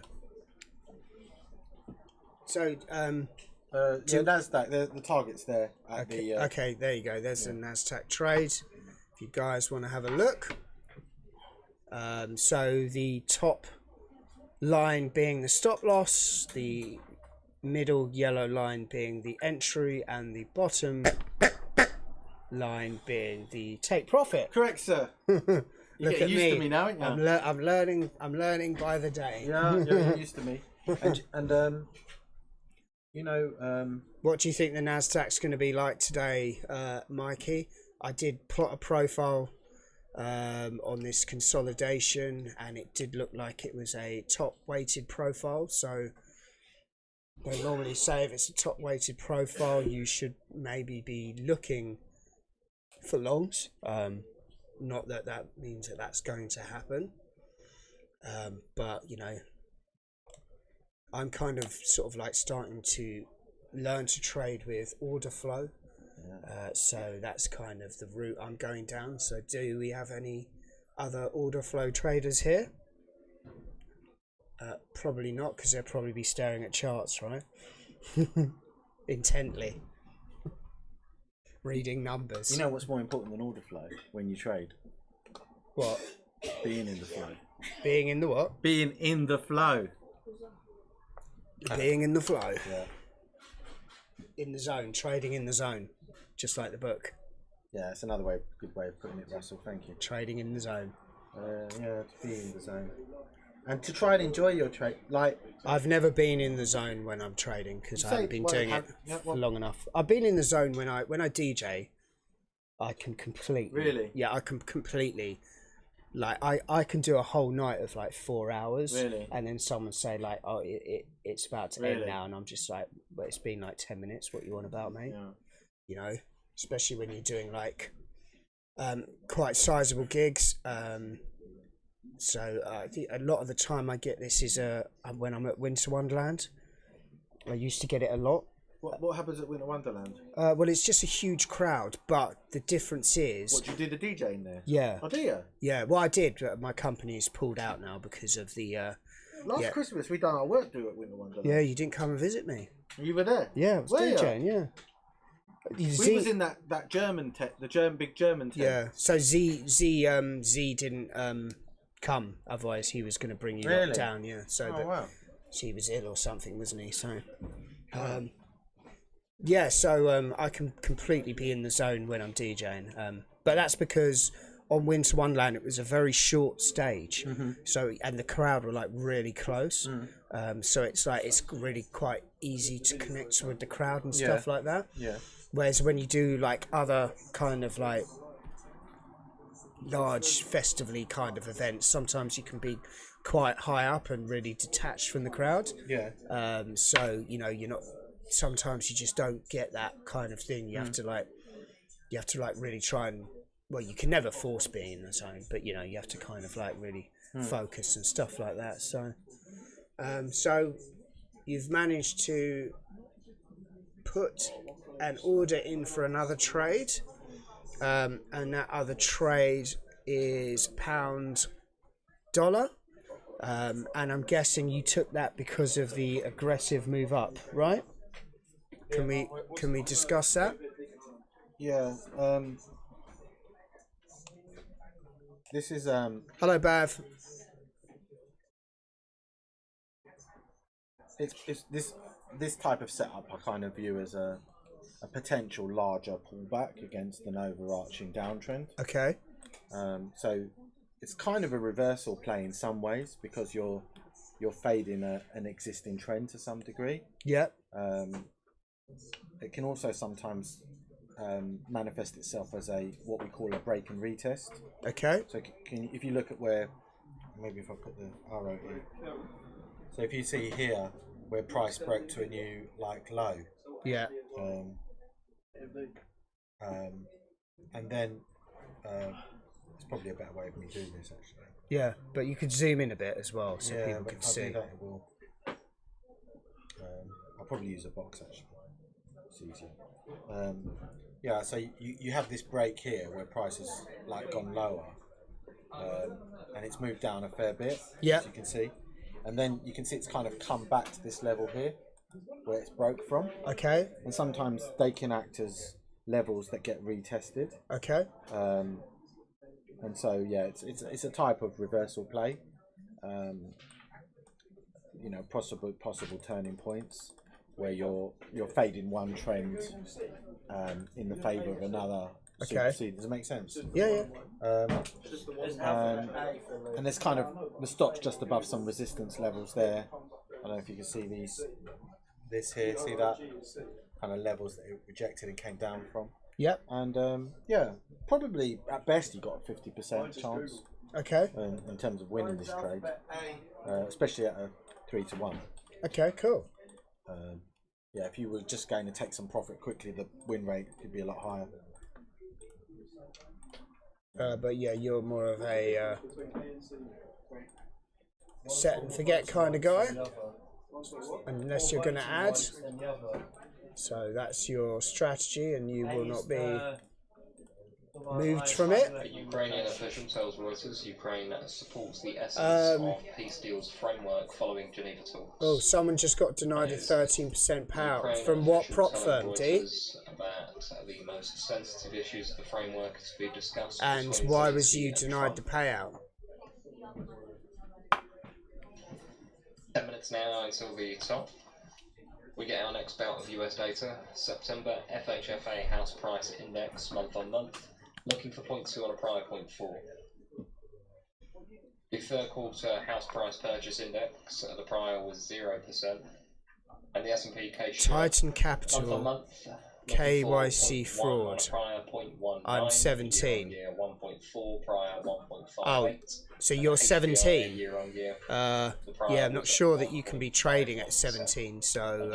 NASDAQ, the target's there. Okay, there you go. There's the NASDAQ trade. If you guys want to have a look. So the top line being the stop loss, the middle yellow line being the entry, and the bottom line being the take profit. Correct, sir. You're getting used to me now, aren't you? I'm learning by the day. Yeah, you're getting used to me. And you know, what do you think the NASDAQ's going to be like today, Mikey? I did plot a profile on this consolidation, and it did look like it was a top weighted profile. So they normally say if it's a top weighted profile, you should maybe be looking for longs. Not that that means that that's going to happen, but you know, I'm kind of sort of like starting to learn to trade with order flow. So that's kind of the route I'm going down. So do we have any other order flow traders here? Probably not, because they'll probably be staring at charts, right? Intently. Reading numbers. You know what's more important than order flow when you trade? What? Being in the flow. Being in the what? Being in the flow. Being in the flow. Yeah. In the zone. Trading in the zone. Just like the book. Yeah, it's another good way of putting it, Russell. Thank you. Trading in the zone. Yeah, to be in the zone. And to try and enjoy your trade, like I've never been in the zone when I'm trading because I haven't been doing it for long enough. I've been in the zone when I DJ. I can completely, really, yeah, I can completely, like I can do a whole night of like 4 hours, really, and then someone say like, oh, it's about to end now, and I'm just like, but it's been like 10 minutes. What you want about, mate? Yeah. You know, especially when you're doing like quite sizable gigs. So I think a lot of the time I get this is when I'm at Winter Wonderland. I used to get it a lot. What happens at Winter Wonderland? Well, it's just a huge crowd, but the difference is... What, do you do the DJ in there? Yeah. Oh, do you? Yeah, well, I did. My company's pulled out now because of the... Last Christmas, we done our work do at Winter Wonderland. Yeah, you didn't come and visit me. You were there? Yeah, I was DJing, yeah. We was in that German big German tent. Yeah, so Z didn't come, otherwise he was going to bring you lot down, yeah. So, wow. She was ill or something, wasn't he? So... yeah, so I can completely be in the zone when I'm DJing, but that's because on Winter Wonderland it was a very short stage, so and the crowd were like really close, so it's like it's really quite easy to connect with the crowd and stuff like that. Yeah. Whereas when you do like other kind of like large festively kind of events, sometimes you can be quite high up and really detached from the crowd. Yeah. So you know you're not. Sometimes you just don't get that kind of thing. You have to like really try and, well, you can never force being in the zone, but you know you have to kind of like really focus and stuff like that. So so you've managed to put an order in for another trade, and that other trade is pound dollar, and I'm guessing you took that because of the aggressive move up, right? Can we discuss that? Yeah. This is Hello, Bav. It's this type of setup I kind of view as a potential larger pullback against an overarching downtrend. Okay. So it's kind of a reversal play in some ways because you're fading an existing trend to some degree. Yeah. It can also sometimes manifest itself as what we call a break and retest. Okay. So if you look at where, maybe if I put the arrow here. So if you see here where price broke to a new low. Yeah. And then it's probably a better way of me doing this actually. Yeah, but you could zoom in a bit as well so people can see. Do that, it will. I'll probably use a box actually. It's easier. Yeah, so you have this break here where price has gone lower, and it's moved down a fair bit. Yeah. As you can see, and then you can see it's kind of come back to this level here where it's broke from. Okay. And sometimes they can act as levels that get retested. Okay. And so yeah, it's a type of reversal play. You know, possible turning points where you're fading one trend in the favour of another. Okay. Does it make sense? Yeah. And there's kind of the stock's just above some resistance levels there. I don't know if you can see this here. See that kind of levels that it rejected and came down from. Yep. And yeah, probably at best you got a 50% chance. Okay. In terms of winning this trade, especially at a 3-to-1. Okay. Cool. Yeah, if you were just going to take some profit quickly, the win rate could be a lot higher. But yeah, you're more of a set and forget kind of guy, unless you're going to add. So that's your strategy, and you will not be moved from it. Ukrainian official tells Reuters Ukraine supports the essence of peace deal's framework following Geneva talks. Oh, someone just got denied a 13% payout. From what prop firm, D? That the most sensitive issues of the framework to be discussed. And why was you denied the payout? 10 minutes now until the top. We get our next bout of US data. September FHFA house price index month on month, looking for 0.2 on a prior 0.4. If third quarter house price purchase index, the prior was 0%, and the S&P K-share Titan Capital, month KYC fraud. Prior 0.19, I'm 17. year 1.4, prior 1.58. Oh, so you're 17. Year on year. Yeah, I'm not sure that you can be trading at 17, so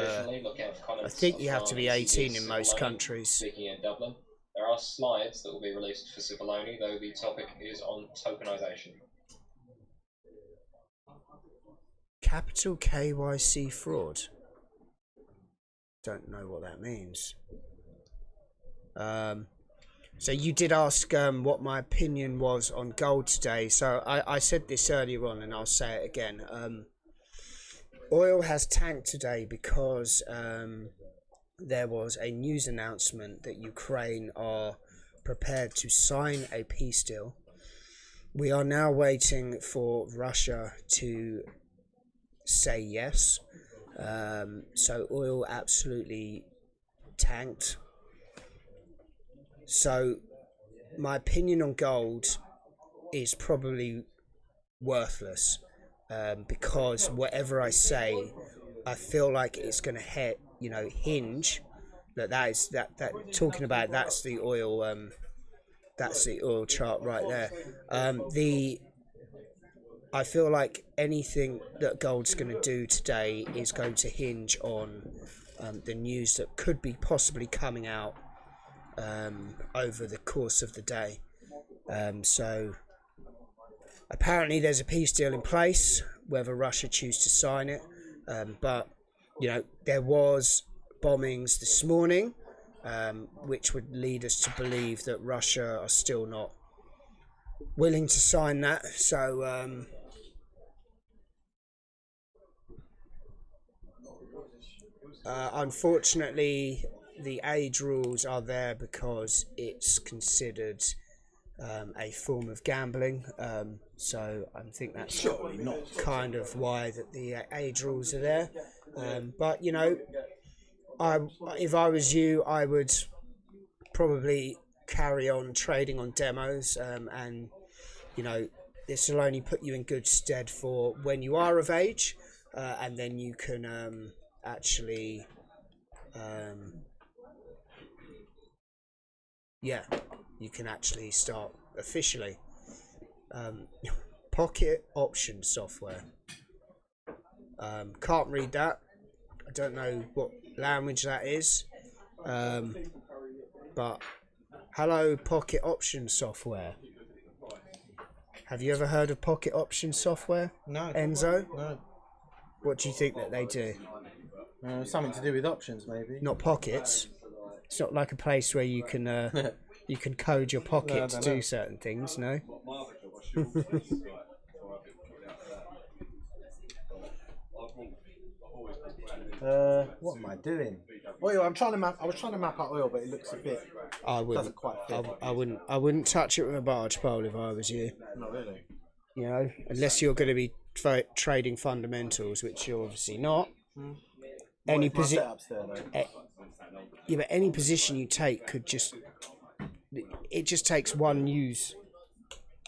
I think you have to be 18 in most countries. Speaking in Dublin, there are slides that will be released for Cipollone, though the topic is on tokenization. Capital KYC fraud. Don't know what that means. So you did ask what my opinion was on gold today. So I said this earlier on, and I'll say it again. Oil has tanked today because there was a news announcement that Ukraine are prepared to sign a peace deal. We are now waiting for Russia to say yes. So oil absolutely tanked. So my opinion on gold is probably worthless, because whatever I say, I feel like it's going to hinge. That talking about that's the oil chart right there. I feel like anything that gold's going to do today is going to hinge on the news that could be possibly coming out over the course of the day. So apparently there's a peace deal in place, whether Russia choose to sign it, but there was bombings this morning, which would lead us to believe that Russia are still not willing to sign that. So unfortunately the age rules are there because it's considered a form of gambling, so I think that's kind of why that the age rules are there. But if I was you, I would probably carry on trading on demos, and this will only put you in good stead for when you are of age, and then you can actually you can actually start officially. Pocket option software. Can't read that. I don't know what language that is. But hello, pocket option software. Have you ever heard of pocket option software? No. Enzo? No. What do you think that they do? Something to do with options, maybe. Not pockets. It's not like a place where you can you can code your pocket to do certain things, no? What am I doing? Oil. I was trying to map out oil, but it looks a bit. Doesn't quite fit. I wouldn't touch it with a barge pole if I was you. Not really. Unless you're going to be trading fundamentals, which you're obviously not. Any position. Yeah, but any position you take could just. It just takes one news,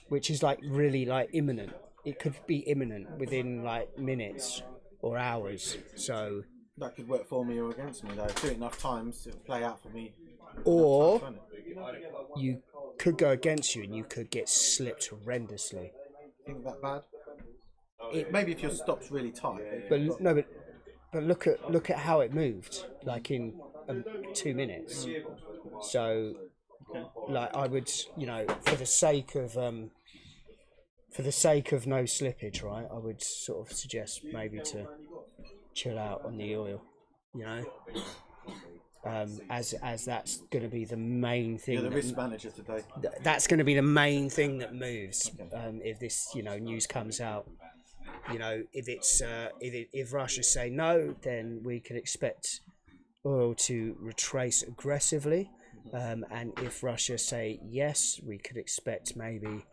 which is really imminent. It could be imminent within minutes or hours. So that could work for me or against me, though. Do it enough times, it'll play out for me. Or you could go against you and you could get slipped horrendously. Think that bad? Maybe if your stop's really tight. But look at how it moved, in 2 minutes. So, I would, for the sake of no slippage, right? I would sort of suggest maybe to chill out on the oil, as that's going to be the main thing. You're the risk manager today. That's going to be the main thing that moves. If this, news comes out. If it's if Russia say no, then we can expect oil to retrace aggressively, and if Russia say yes, we could expect maybe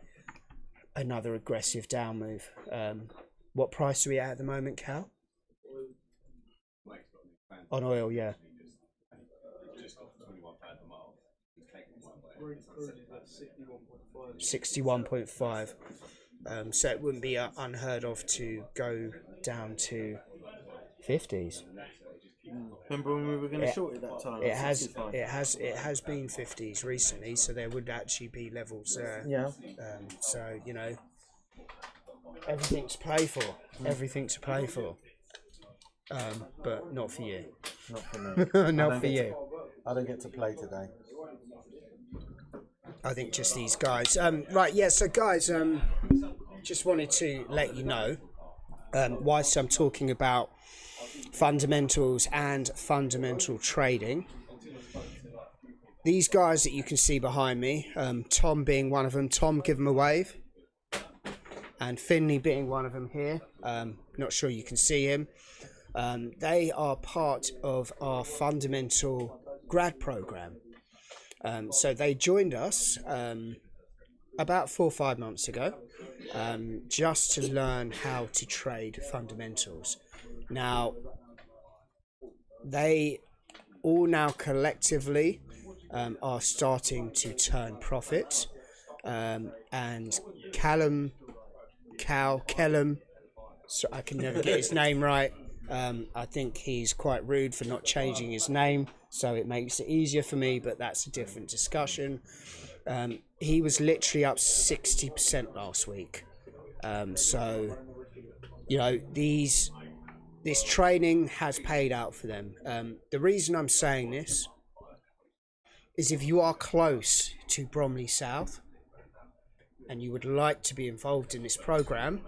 another aggressive down move. What price are we at the moment, Cal? On oil, yeah. 61.5. So it wouldn't be unheard of to go down to 50s. Remember when we were going to short it that time? It has been 50s recently, so there would actually be levels there. Yeah. So you know, everything to play for. Everything to play for. But not for you. Not for me. Not for you. I don't get to play today. I think just these guys. Right, yeah, so guys, just wanted to let you know, whilst I'm talking about fundamentals and fundamental trading, these guys that you can see behind me, Tom being one of them. Tom, give him a wave. And Finley being one of them here. Not sure you can see him. They are part of our fundamental grad program. So they joined us about 4 or 5 months ago, just to learn how to trade fundamentals. Now, they all now collectively are starting to turn profit. And Kellum, so I can never get his name right. I think he's quite rude for not changing his name, so it makes it easier for me, but that's a different discussion. He was literally up 60% last week. So, you know, this training has paid out for them. The reason I'm saying this is if you are close to Bromley South and you would like to be involved in this program,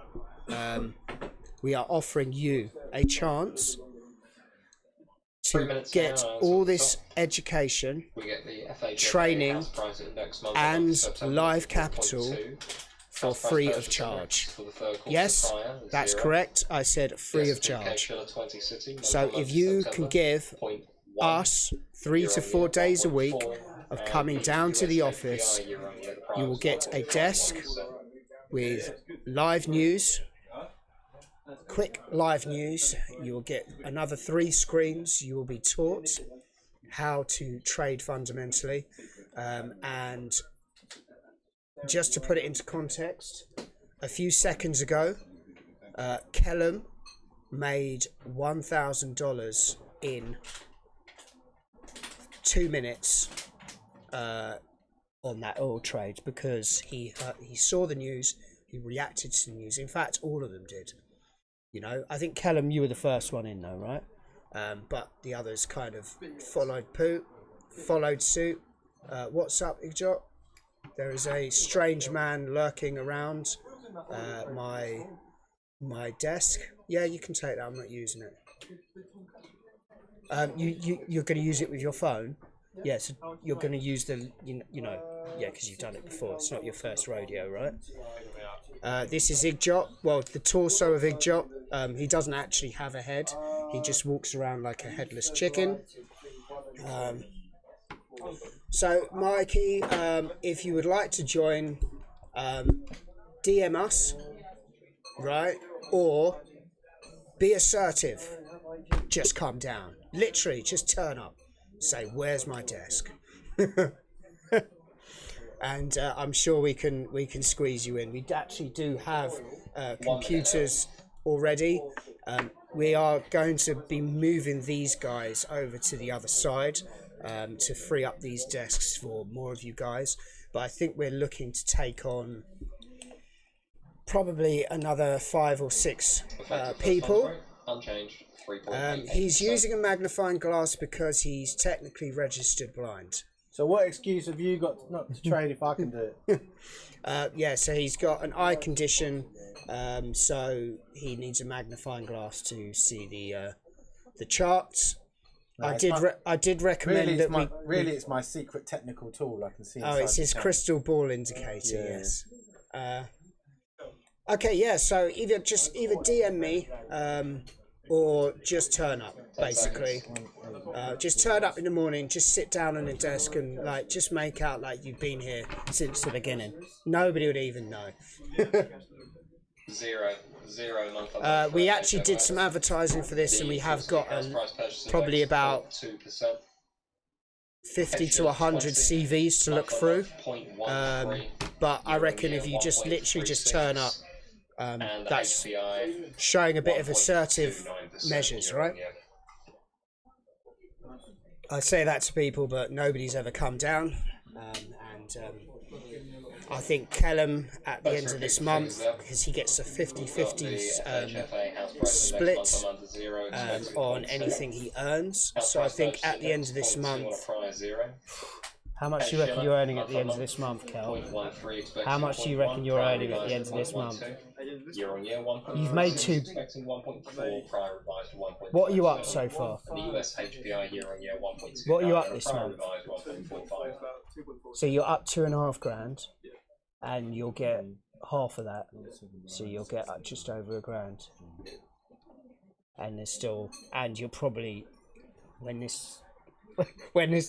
we are offering you a chance to get all this education, training and live capital for free of charge. Yes, that's correct. I said free of charge. So if you can give us 3 to 4 days a week of coming down to the office, you will get a desk with live news, quick live news. You will get another 3 screens. You will be taught how to trade fundamentally, and just to put it into context, a few seconds ago, Kellum made $1,000 in 2 minutes on that oil trade, because he saw the news, he reacted to the news. In fact, all of them did. You know, I think Kellum, you were the first one in though, right? But the others kind of followed suit. What's up, Igjot? There is a strange man lurking around my desk. Yeah, you can take that. I'm not using it. You're going to use it with your phone. Yeah, so you're going to use the you know, yeah, because you've done it before. It's not your first rodeo, right? This is Igjot. Well, the torso of Igjot. He doesn't actually have a head. He just walks around like a headless chicken. So, Mikey, if you would like to join, DM us, right? Or be assertive. Just come down. Literally, just turn up. Say, where's my desk? And I'm sure we can squeeze you in. We actually do have computers already. We are going to be moving these guys over to the other side to free up these desks for more of you guys. But I think we're looking to take on probably another 5 or 6 people. Unchanged. He's using a magnifying glass because he's technically registered blind. So what excuse have you got not to trade if I can do it? Yeah, so he's got an eye condition, so he needs a magnifying glass to see the charts. No, I did recommend it's my secret technical tool. I can see. Oh, it's his crystal ball indicator. Yeah. Yes. Okay. Yeah. So either DM me, or just turn up. Basically, just turn up in the morning. Just sit down on a desk and just make out like you've been here since the beginning. Nobody would even know. Zero month. We actually did some advertising for this, and we have got probably about 50 to 100 CVs to look through. But I reckon if you just literally just turn up And that's HPI showing a bit of assertive 1.29% measures, year on right? year. I say that to people, but nobody's ever come down. I think Kellum at the end of this month, because he gets a 50-50 split on anything he earns. So I think at the end of this month, how much do you reckon you're earning at the end of this month, Kel? How much do you reckon you're earning at the end of this month? Year on year, 1.4. You've made two. Expecting 1.4, prior revised to 1.5. What are you up so far? And the US HPI year on year 1.2. What are you up this prior month? revised 1.45. So you're up 2.5 grand, and you'll get half of that. So you'll get just over £1 grand. And there's still, and you'll probably, when this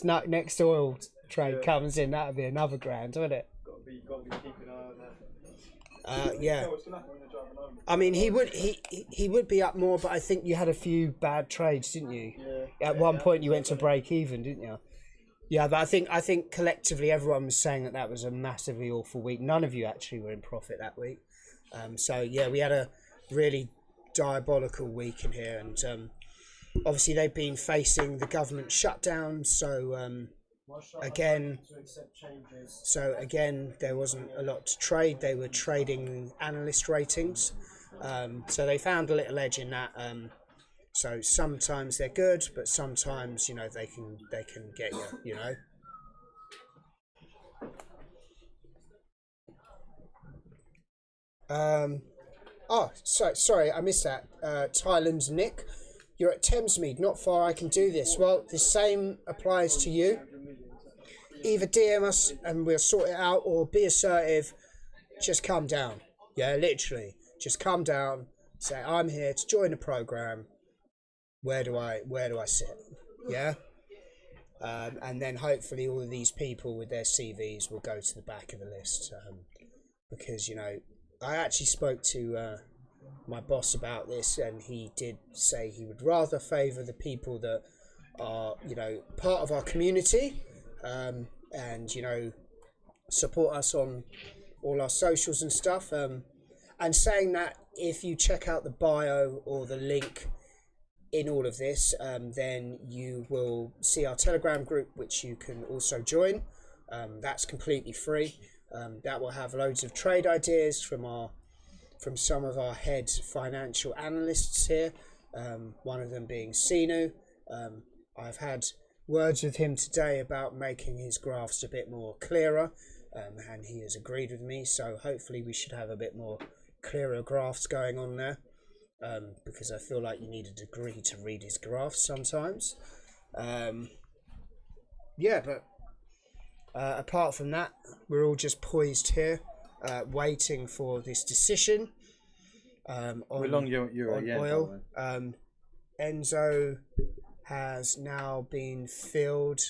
next oil trade comes in, that'll be another grand, won't it? Got to be keeping an eye on that. Yeah. What's gonna happen when you're driving home? I mean, he would be up more, but I think you had a few bad trades, didn't you? Yeah. At one point, you went to break even, didn't you? Yeah, but I think collectively everyone was saying that was a massively awful week. None of you actually were in profit that week. So yeah, we had a really diabolical week in here, and obviously they've been facing the government shutdown. So again, there wasn't a lot to trade. They were trading analyst ratings, so they found a little edge in that. So sometimes they're good, but sometimes, you know, they can get you, you know. Sorry, I missed that. Thailand's Nick, you're at Thamesmead, not far. I can do this. Well, the same applies to you. Either DM us and we'll sort it out, or be assertive. Just come down. Yeah, literally, just come down. Say I'm here to join the program. Where do I sit? Yeah. And then hopefully all of these people with their CVs will go to the back of the list, because, you know, I actually spoke to my boss about this, and he did say he would rather favour the people that are, you know, part of our community, and, you know, support us on all our socials and stuff. And saying that, if you check out the bio or the link in all of this, then you will see our Telegram group, which you can also join. That's completely free. That will have loads of trade ideas from some of our head financial analysts here, one of them being Sinu. I've had words with him today about making his graphs a bit more clearer, and he has agreed with me, so hopefully we should have a bit more clearer graphs going on there, because I feel like you need a degree to read his graphs sometimes. Yeah, but apart from that, we're all just poised here, waiting for this decision on oil. Enzo has now been filled.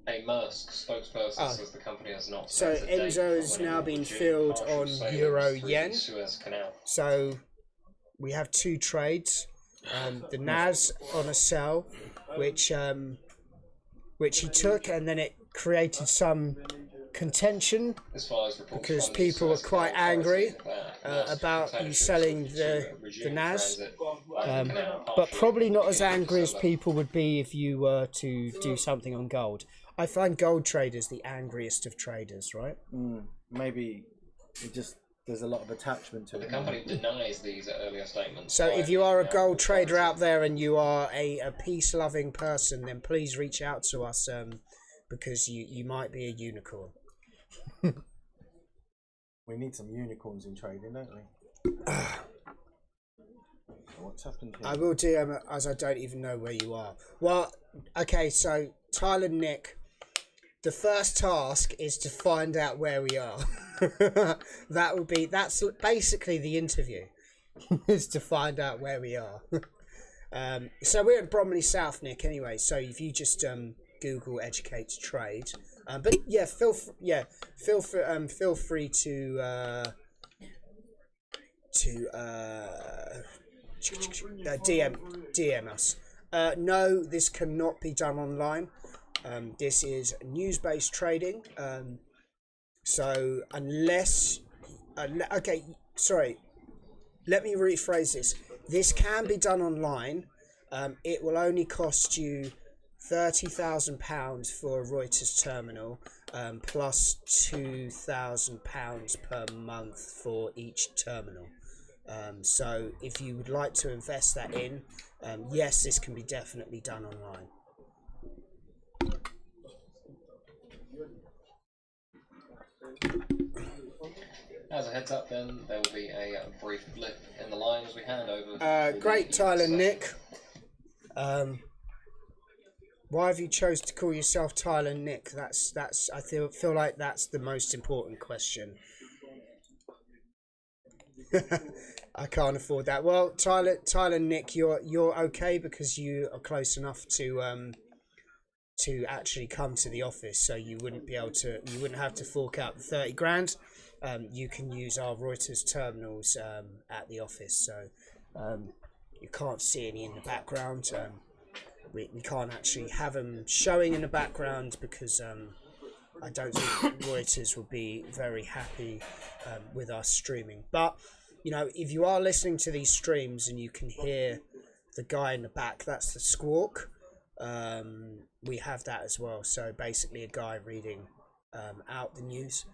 A Maersk spokesperson says the company has not. So Enzo has now been filled on Euro Yen. So we have two trades. The NAS on a sell, which he took, and then it created some contention because people were quite angry about you selling the NAS, but probably not as angry as people would be if you were to do something on gold. I find gold traders the angriest of traders, right? Maybe it just, there's a lot of attachment to it. The company denies these earlier statements. So if you are a gold trader out there and you are a peace-loving person, then please reach out to us, because you might be a unicorn. We need some unicorns in trading, don't we? What's happened here? I will DM it, as I don't even know where you are. Well, okay, so Thailand Nick, the first task is to find out where we are. That's basically the interview, is to find out where we are. So we're at Bromley South, Nick, anyway, so if you just Google educate to trade, but yeah, feel free to DM us. No, this cannot be done online. This is news-based trading. So unless okay, sorry, let me rephrase this. This can be done online. It will only cost you £30,000 for a Reuters terminal, plus £2,000 per month for each terminal. So if you would like to invest that in, yes, this can be definitely done online. As a heads up, then there will be a brief blip in the line as we hand over. Great, Tyler, Nick. Why have you chose to call yourself Tyler Nick? That's I feel like that's the most important question. I can't afford that. Well, Tyler Nick, you're okay because you are close enough to actually come to the office, so you wouldn't have to fork out the 30 grand. You can use our Reuters terminals at the office, so you can't see any in the background. We can't actually have them showing in the background because I don't think Reuters will be very happy with us streaming. But you know, if you are listening to these streams and you can hear the guy in the back, that's the squawk. We have that as well. So basically a guy reading out the news.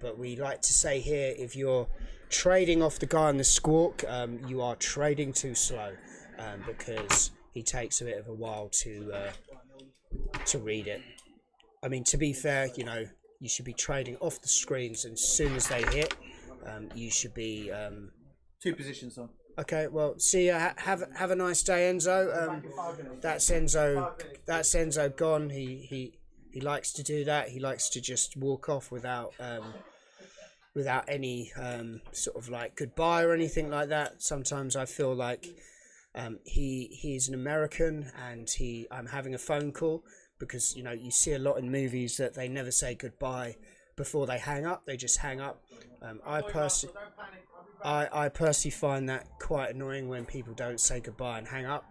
But we like to say here, if you're trading off the guy on the squawk, you are trading too slow, because he takes a bit of a while to read it. I mean, to be fair, you know, you should be trading off the screens, and as soon as they hit, you should be 2 positions on. Okay, well, see ya. Have a nice day, Enzo. That's Enzo gone. He likes to do that. He likes to just walk off without any sort of like goodbye or anything like that. Sometimes I feel like he's an American, and I'm having a phone call, because you know, you see a lot in movies that they never say goodbye before they hang up. They just hang up. I personally find that quite annoying when people don't say goodbye and hang up.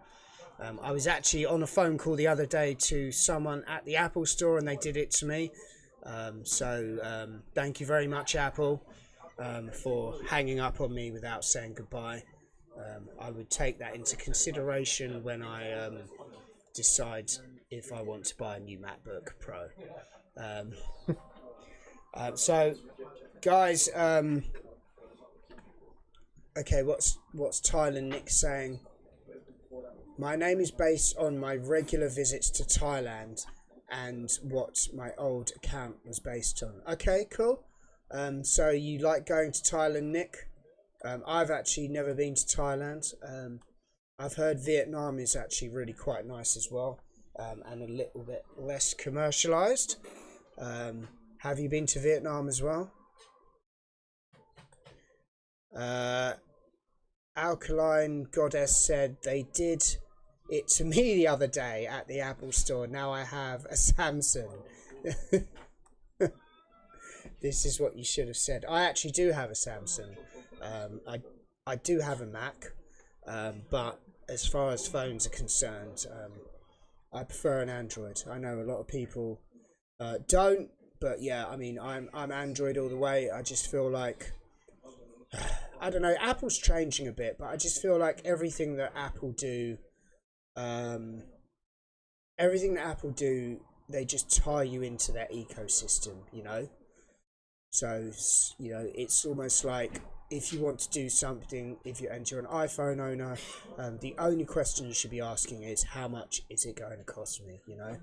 I was actually on a phone call the other day to someone at the Apple store, and they did it to me. So thank you very much, Apple, for hanging up on me without saying goodbye. I would take that into consideration when I decide if I want to buy a new MacBook Pro. So guys, okay, what's Tyler Nick saying? My name is based on my regular visits to Thailand and what my old account was based on. Okay, cool. So you like going to Thailand, Nick? I've actually never been to Thailand. I've heard Vietnam is actually really quite nice as well, and a little bit less commercialized. Have you been to Vietnam as well? Alkaline Goddess said they did it to me the other day at the Apple store. Now I have a Samsung. This is what you should have said. I actually do have a Samsung. I do have a Mac, but as far as phones are concerned, I prefer an Android. I know a lot of people don't, but yeah, I mean, I'm Android all the way. I just feel like, I don't know, Apple's changing a bit, but I just feel like everything that Apple do, they just tie you into their ecosystem, you know. So, you know, it's almost like if you want to do something, you're an iPhone owner, the only question you should be asking is, how much is it going to cost me, you know?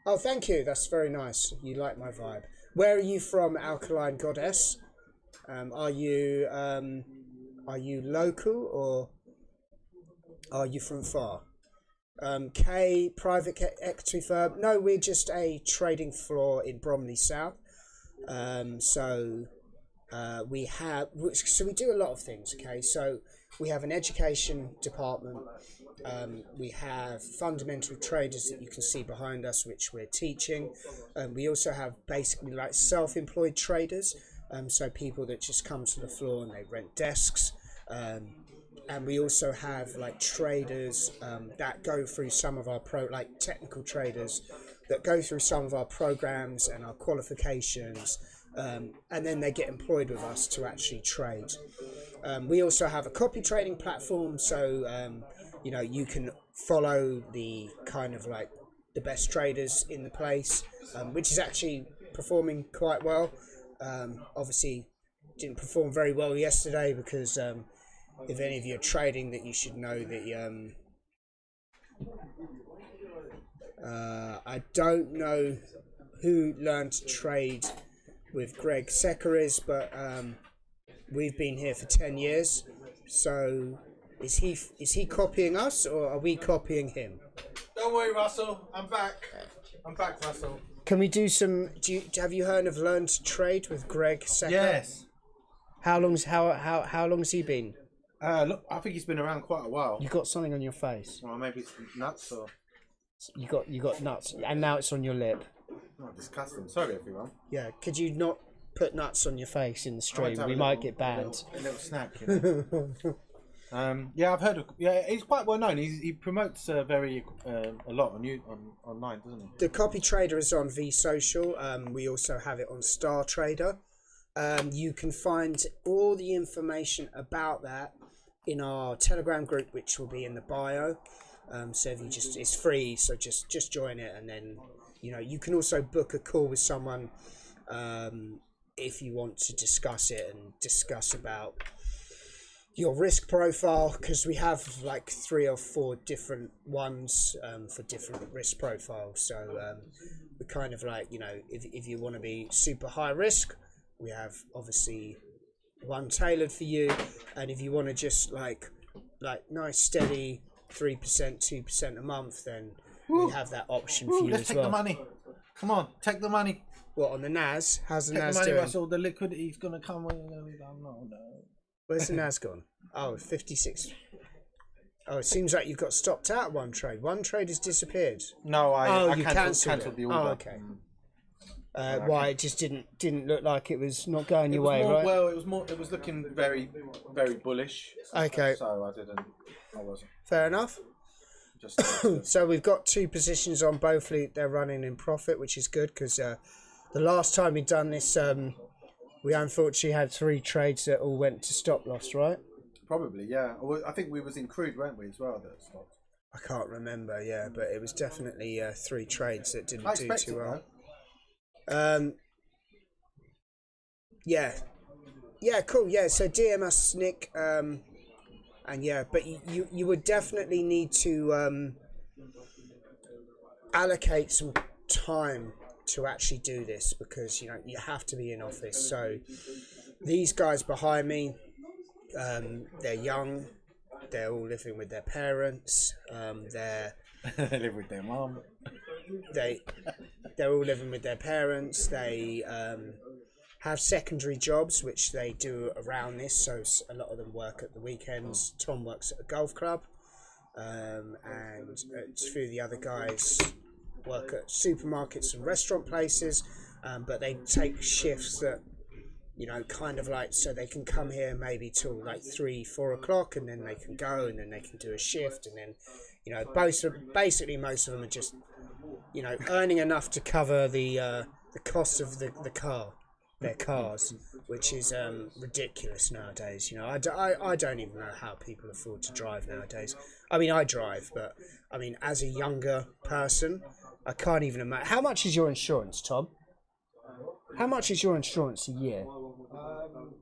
Oh, thank you. That's very nice. You like my vibe. Where are you from, Alkaline Goddess? Are you local, or are you from far? K, private equity firm. No, we're just a trading floor in Bromley South. So we do a lot of things. Okay, so we have an education department. We have fundamental traders that you can see behind us, which we're teaching. We also have basically like self-employed traders. So people that just come to the floor and they rent desks. And we also have like traders that go through some of our technical traders that go through some of our programs and our qualifications, and then they get employed with us to actually trade. We also have a copy trading platform, so you know, you can follow the kind of like the best traders in the place, which is actually performing quite well. Obviously didn't perform very well yesterday because if any of you are trading, that you should know that I don't know who learned to trade with Greg Sekeres, but we've been here for 10 years, so is he copying us or are we copying him? Don't worry, Russell. I'm back. Russell. Can we do some? Have you heard of Learn to Trade with Greg Sekeres? Yes. How long's he been? Look, I think he's been around quite a while. You got something on your face. Well, maybe it's nuts or. You got nuts, and now it's on your lip. Oh, disgusting. Sorry, everyone. Yeah, could you not put nuts on your face in the stream? We might get banned. A little snack. You know? Yeah, I've heard of. Yeah, he's quite well known. He promotes a lot online, doesn't he? The copy trader is on vSocial. We also have it on Star Trader. You can find all the information about that in our Telegram group, which will be in the bio. So if you it's free, so just join it, and then you know you can also book a call with someone if you want to discuss it and discuss about your risk profile, because we have like 3 or 4 different ones for different risk profiles. So we're kind of like, you know, if you want to be super high risk, we have obviously one tailored for you, and if you want to just like nice steady 3%, 2% a month, then we have that option for you let's as take well. the money. Come on, take the money. What, on the NAS? How's the Take NAS the money, doing? Russell. The liquidity's gonna come. No. Where's the NAS gone? Oh, 56. Oh, it seems like you've got stopped out one trade. One trade has disappeared. No, I you cancelled the order. Oh, okay. Why? It just didn't look like it was not going your way, right? Well, it was looking very, very bullish. Okay. So I wasn't. Fair enough. Just So we've got 2 positions on both. They're running in profit, which is good, because the last time we'd done this, we unfortunately had 3 trades that all went to stop loss, right? probably, yeah. I think we was in crude, weren't we, as well? That stopped. I can't remember, yeah, but it was definitely 3 trades that didn't do too well. Yeah, cool. Yeah, so DMS Nick, and yeah, but you would definitely need to allocate some time to actually do this, because you know you have to be in office. So these guys behind me, they're young, they're all living with their parents, They live with their mum. They're all living with their parents. They have secondary jobs which they do around this, so a lot of them work at the weekends. Tom works at a golf club, and a few of the other guys work at supermarkets and restaurant places, but they take shifts that, you know, kind of like, so they can come here maybe till like 3-4 o'clock, and then they can go, and then they can do a shift, and then, you know, basically most of them are just, you know, earning enough to cover the cost of their cars, which is ridiculous nowadays. You know, I don't even know how people afford to drive nowadays. I mean, I drive, but I mean, as a younger person, I can't even imagine. How much is your insurance, Tom? How much is your insurance a year? I don't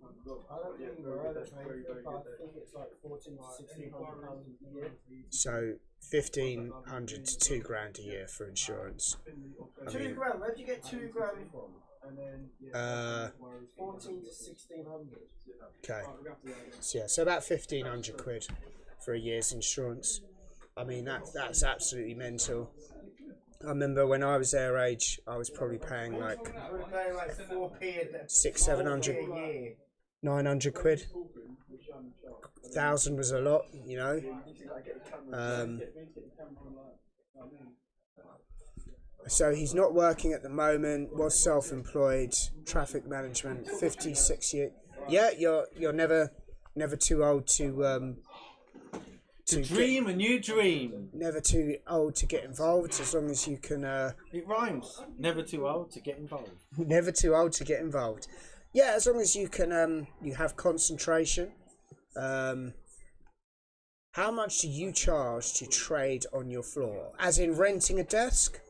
think we're right, I think it's like 14 to 1600 pounds a year. So 1,500 to $2,000 a year for insurance. I mean, £2,000. Where do you get £2,000 from? And then 14 to 1,600. Okay. So yeah, so about 1,500 quid for a year's insurance. I mean, that's absolutely mental. I remember when I was their age, I was probably paying like 600-700, 900 quid. 1,000 was a lot, you know. So he's not working at the moment. Was self-employed, traffic management, 56 years. Yeah, you're never too old to To dream a new dream. Never too old to get involved, as long as you can. It rhymes. Never too old to get involved. Never too old to get involved. Yeah, as long as you can. You have concentration. How much do you charge to trade on your floor? As in renting a desk?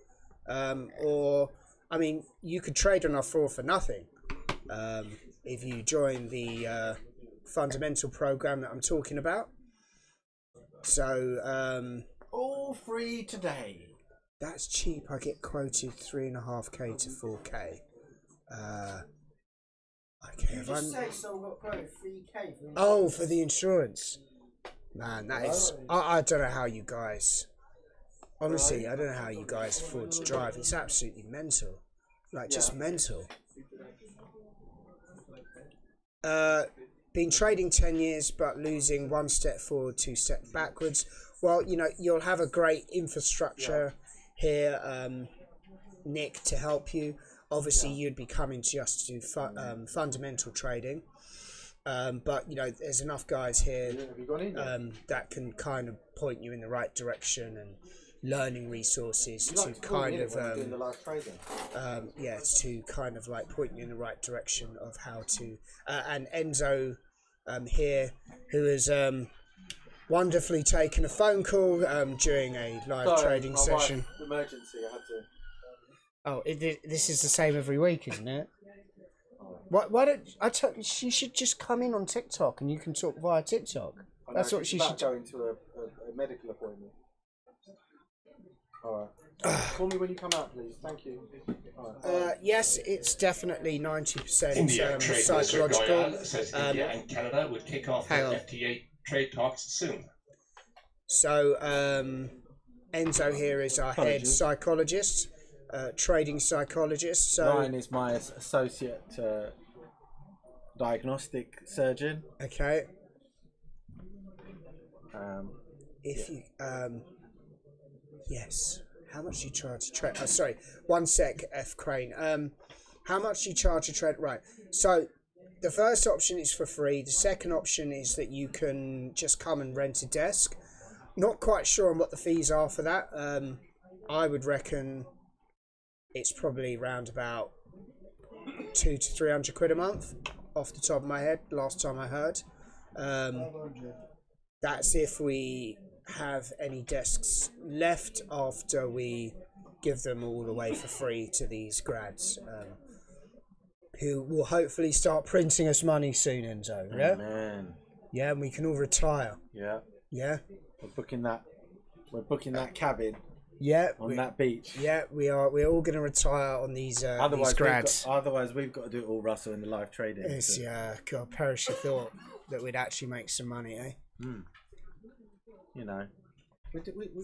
Or, I mean, you could trade on our floor for nothing. If you join the fundamental program that I'm talking about. So, all free today. That's cheap. I get quoted 3.5k to 4k. Okay, You just say someone got quoted 3k for oh, for the insurance. Man, that is... I don't know how you guys... Honestly, I don't know how you guys afford to drive. It's absolutely mental. Like, just mental. Been trading 10 years, but losing 1 step forward, 2 steps backwards. Well, you know, you'll have a great infrastructure here, Nick, to help you. Obviously, you'd be coming to us to do fundamental trading. But, you know, there's enough guys here that can kind of point you in the right direction and learning resources to kind of, yeah, to kind of like point you in the right direction of how to, and Enzo here, who has wonderfully taken a phone call during a live trading session. Emergency, I had to. Oh, this is the same every week, isn't it? Why don't I tell you? She should just come in on TikTok and you can talk via TikTok. That's what she should. Go into a medical appointment. All right. Call me when you come out, please. Thank you. Right. Yes, it's definitely 90% India trade psychological. minister says India and Canada would kick off their FTA trade talks soon. So Enzo here is our head psychologist, trading psychologist. So Ryan is my associate diagnostic surgeon. Okay. If you yes, how much do you charge to trade? Oh, sorry, 1 sec, F Crane. How much do you charge to trade? Right. So the first option is for free. The second option is that you can just come and rent a desk. Not quite sure on what the fees are for that. I would reckon it's probably around about 200 to 300 quid a month, off the top of my head. Last time I heard. That's if we have any desks left after we give them all away for free to these grads, who will hopefully start printing us money soon, Enzo. Yeah. Amen. Yeah, and we can all retire. Yeah. Yeah. We're booking that cabin. Yeah. On that beach. Yeah, we are. We're all going to retire on these grads. Otherwise, we've got to do it all, Russell, in the live trading. It's, yeah, God, perish the thought that we'd actually make some money, eh? You know,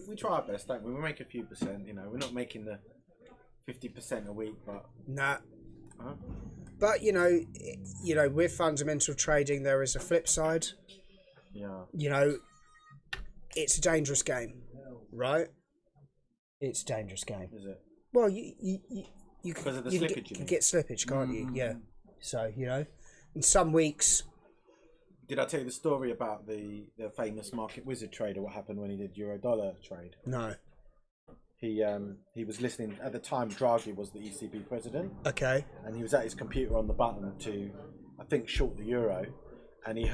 we try our best, don't we? We make a few percent. You know, we're not making the 50% a week, but nah. But you know, with fundamental trading, there is a flip side. Yeah. You know, it's a dangerous game, right? It's a dangerous game. Is it? Well, you because of the you slippage. can get slippage, can't you? Yeah. So you know, in some weeks. Did I tell you the story about the famous market wizard trader? What happened when he did euro-dollar trade? No. He was listening at the time. Draghi was the ECB president. Okay. And he was at his computer on the button to, I think, short the euro. And he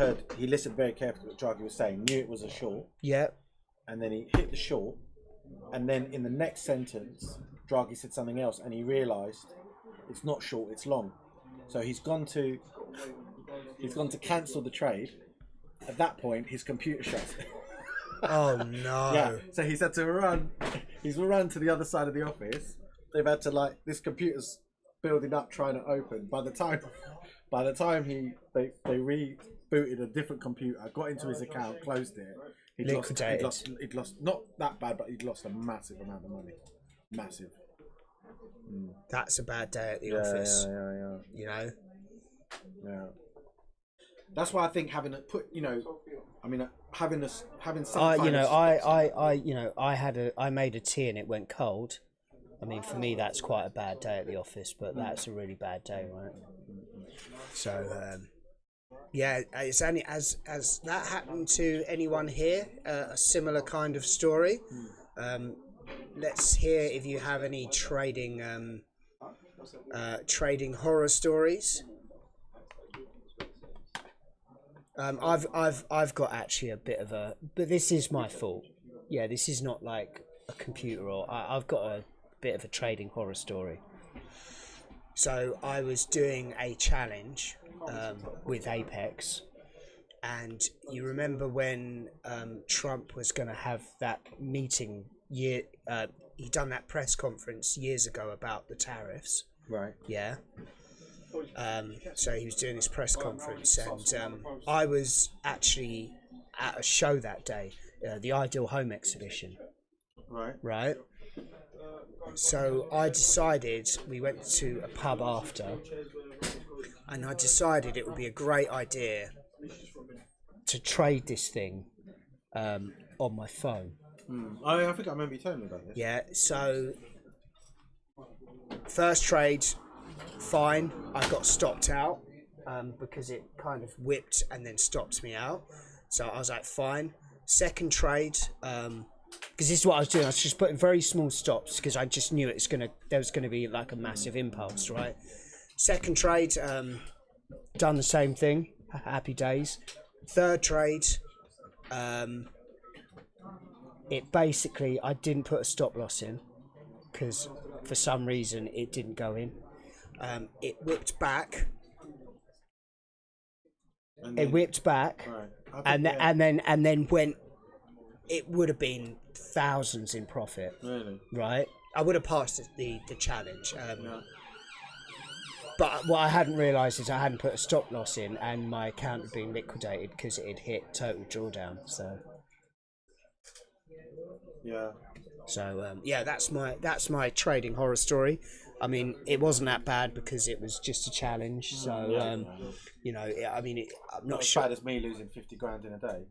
listened very carefully to what Draghi was saying. Knew it was a short. Yeah. And then he hit the short. And then in the next sentence, Draghi said something else, and he realised it's not short, it's long. So he's gone to cancel the trade. At that point, his computer shuts. Oh no! Yeah. So he's had to run. He's run to the other side of the office. They've had to this computer's building up, trying to open. By the time they rebooted a different computer, got into his account, closed it. He'd lost not that bad, but he'd lost a massive amount of money. Massive. That's a bad day at the office. Yeah. You know. Yeah. That's why I think having some. I made a tea and it went cold. I mean, for me, that's quite a bad day at the office, but that's a really bad day, right? So, Yeah, it's only as that happened to anyone here, a similar kind of story. Let's hear if you have any trading trading horror stories. I've got actually a bit of a, but this is my fault. Yeah, this is not like a computer, or I've got a bit of a trading horror story. So I was doing a challenge with Apex, and you remember when Trump was going to have that meeting he done that press conference years ago about the tariffs, Right. yeah. So he was doing this press conference, and I was actually at a show that day, the Ideal Home exhibition, right. So I decided, we went to a pub after, and I decided it would be a great idea to trade this thing on my phone. I think I remember you telling me about this. Yeah, so first trade, fine. I got stopped out because it kind of whipped and then stopped me out. So I was like, fine. Second trade, because this is what I was doing. I was just putting very small stops because I just knew there was gonna be like a massive impulse, right? Second trade, done the same thing. Happy days. Third trade, it basically, I didn't put a stop loss in because for some reason it didn't go in. It whipped back. It whipped back, Right. and then went. It would have been thousands in profit. Really? Right? I would have passed the challenge. But what I hadn't realised is I hadn't put a stop loss in, and my account had been liquidated because it had hit total drawdown. So. Yeah. So yeah, that's my trading horror story. I mean, it wasn't that bad because it was just a challenge. So you know, I mean, I'm not sure. As bad as me losing 50 grand in a day.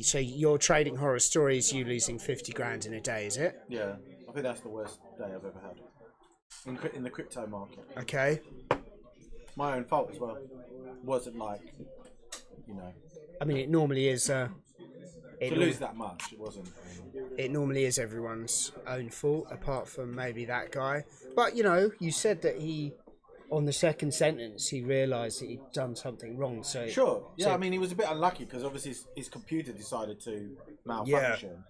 So your trading horror story is you losing 50 grand in a day, is it? Yeah, I think that's the worst day I've ever had in the crypto market. Okay. My own fault as well. Wasn't like, you know. I mean, it normally is. To lose that much, it wasn't. It normally is everyone's own fault, apart from maybe that guy. But you know, you said that he, on the second sentence, he realised that he'd done something wrong. So sure, yeah. I mean, he was a bit unlucky because obviously his computer decided to malfunction.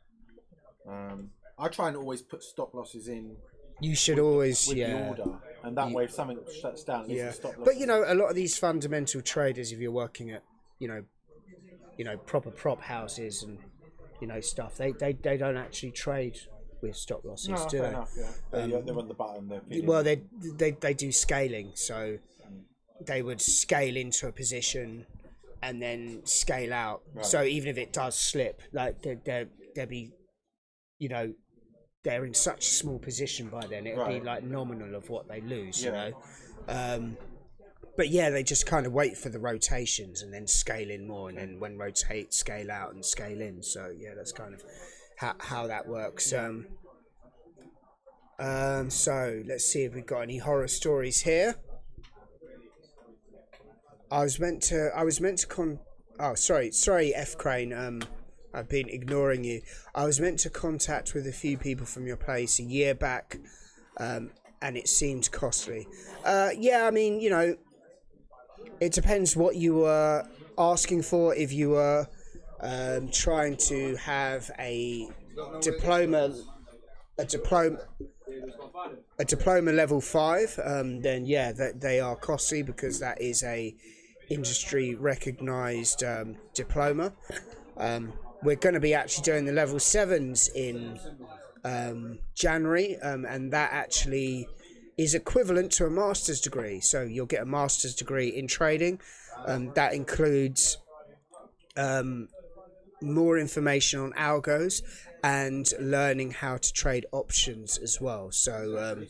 Yeah. I try and always put stop losses in. You should always, with the order, and that way if something shuts down, stop loss. But you know, a lot of these fundamental traders, if you're working at, you know, proper prop houses and stuff, they don't actually trade with stop losses, do they? Enough, yeah. They're on the button. Well, they do scaling, so they would scale into a position and then scale out. Right. So even if it does slip, like they'll be, they're in such a small position by then, it'll be like nominal of what they lose, you know. But yeah, they just kind of wait for the rotations and then scale in more, and then when rotate, scale out and scale in. So yeah, that's kind of how that works. So let's see if we've got any horror stories here. I was meant to oh, sorry, F Crane. I've been ignoring you. I was meant to contact with a few people from your place a year back, and it seemed costly. Yeah, I mean, it depends what you were asking for. If you were trying to have a diploma level 5, then yeah, they are costly because that is a industry recognized diploma. We're going to be actually doing the level 7s in January, and that actually is equivalent to a master's degree. So you'll get a master's degree in trading. That includes more information on algos and learning how to trade options as well. So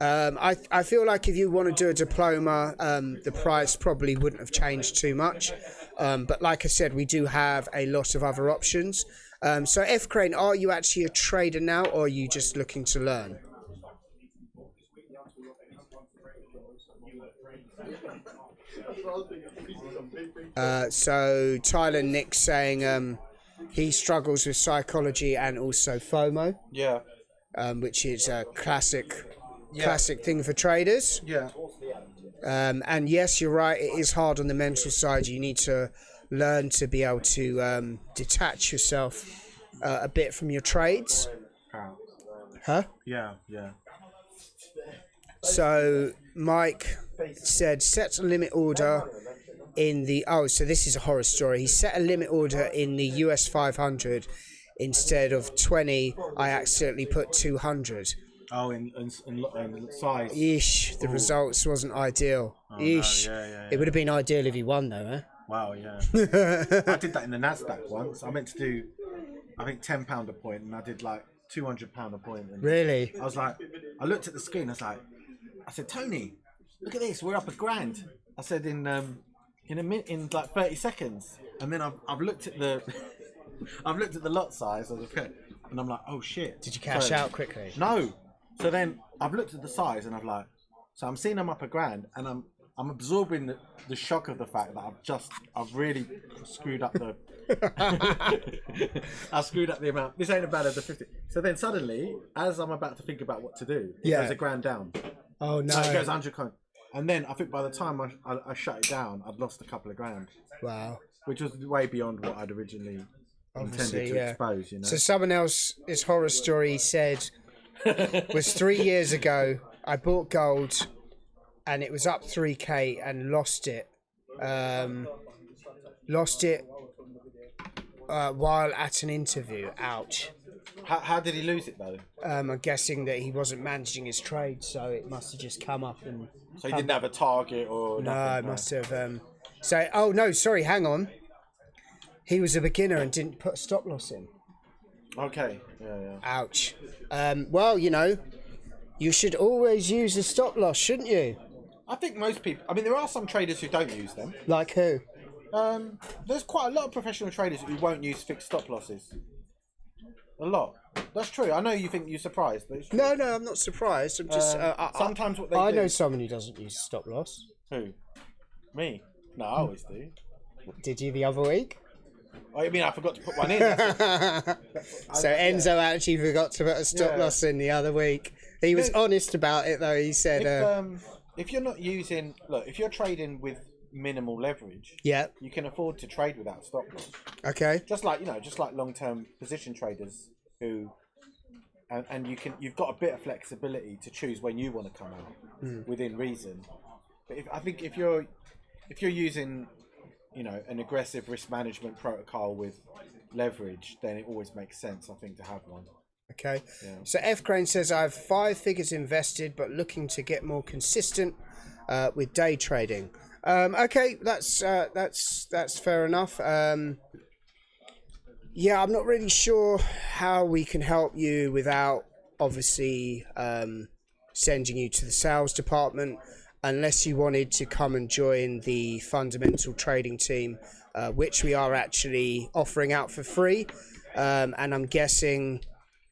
I feel like if you want to do a diploma, the price probably wouldn't have changed too much. But like I said, we do have a lot of other options. So F Crane, are you actually a trader now, or are you just looking to learn? So Tyler Nick's saying he struggles with psychology and also FOMO, Yeah. which is a classic thing for traders. Yeah. And yes, you're right. It is hard on the mental side. You need to learn to be able to detach yourself a bit from your trades. Huh? Yeah. Yeah. So Mike said set a limit order in the so this is a horror story. He set a limit order in the US 500 instead of 20. I accidentally put 200. Oh, in size. Eesh, the results wasn't ideal. Oh, Eesh. no, yeah. It would have been ideal if he won though, eh? Wow, yeah. I did that in the NASDAQ once. I meant to do, I think, £10 a point, and I did like £200 a point. And Really? I was like, I looked at the screen. I said, Tony, look at this. We're up £1,000. I said in like 30 seconds, and then I've looked at the, I've looked at the lot size of the pit, and I'm like, oh shit. Did you cash out quickly? No. So then I've looked at the size, and I'm like, so I'm seeing I'm up £1,000, and I'm absorbing the shock of the fact that I've really screwed up the I screwed up the amount. This ain't as bad as the 50. So then suddenly, as I'm about to think about what to do, it goes £1,000 down. Oh no. So it goes 100 coins. And then I think by the time I shut it down, I'd lost a couple of grand. Wow. Which was way beyond what I'd originally intended to expose, you know. So someone else's horror story said was 3 years ago. I bought gold and it was up 3k and lost it. While at an interview. Ouch. How did he lose it though? I'm guessing that he wasn't managing his trade, so it must have just come up and. So he didn't have a target or nothing? No, it must have. So, oh no, sorry, hang on. He was a beginner and didn't put a stop loss in. Okay. Yeah. Ouch. Well, you know, you should always use a stop loss, shouldn't you? I think most people. I mean, there are some traders who don't use them. Like who? There's quite a lot of professional traders who won't use fixed stop losses. A lot. That's true. I know you think you're surprised, but it's true. No, I'm not surprised. I'm just. Sometimes what they I do. know someone who doesn't use a stop loss. Who? Me? No, I always do. Did you the other week? Oh, you mean I forgot to put one in? So Enzo actually forgot to put a stop loss in the other week. He was honest about it though. He said, if you're not using, if you're trading with minimal leverage, yeah, you can afford to trade without stop loss. Okay. Just like long-term position traders who, and you've got a bit of flexibility to choose when you want to come out within reason. But I think if you're using, an aggressive risk management protocol with leverage, then it always makes sense, I think, to have one. Okay. Yeah. So F Crane says I have 5 figures invested, but looking to get more consistent with day trading. Okay, that's fair enough. Yeah, I'm not really sure how we can help you without obviously sending you to the sales department, unless you wanted to come and join the fundamental trading team, which we are actually offering out for free. And I'm guessing,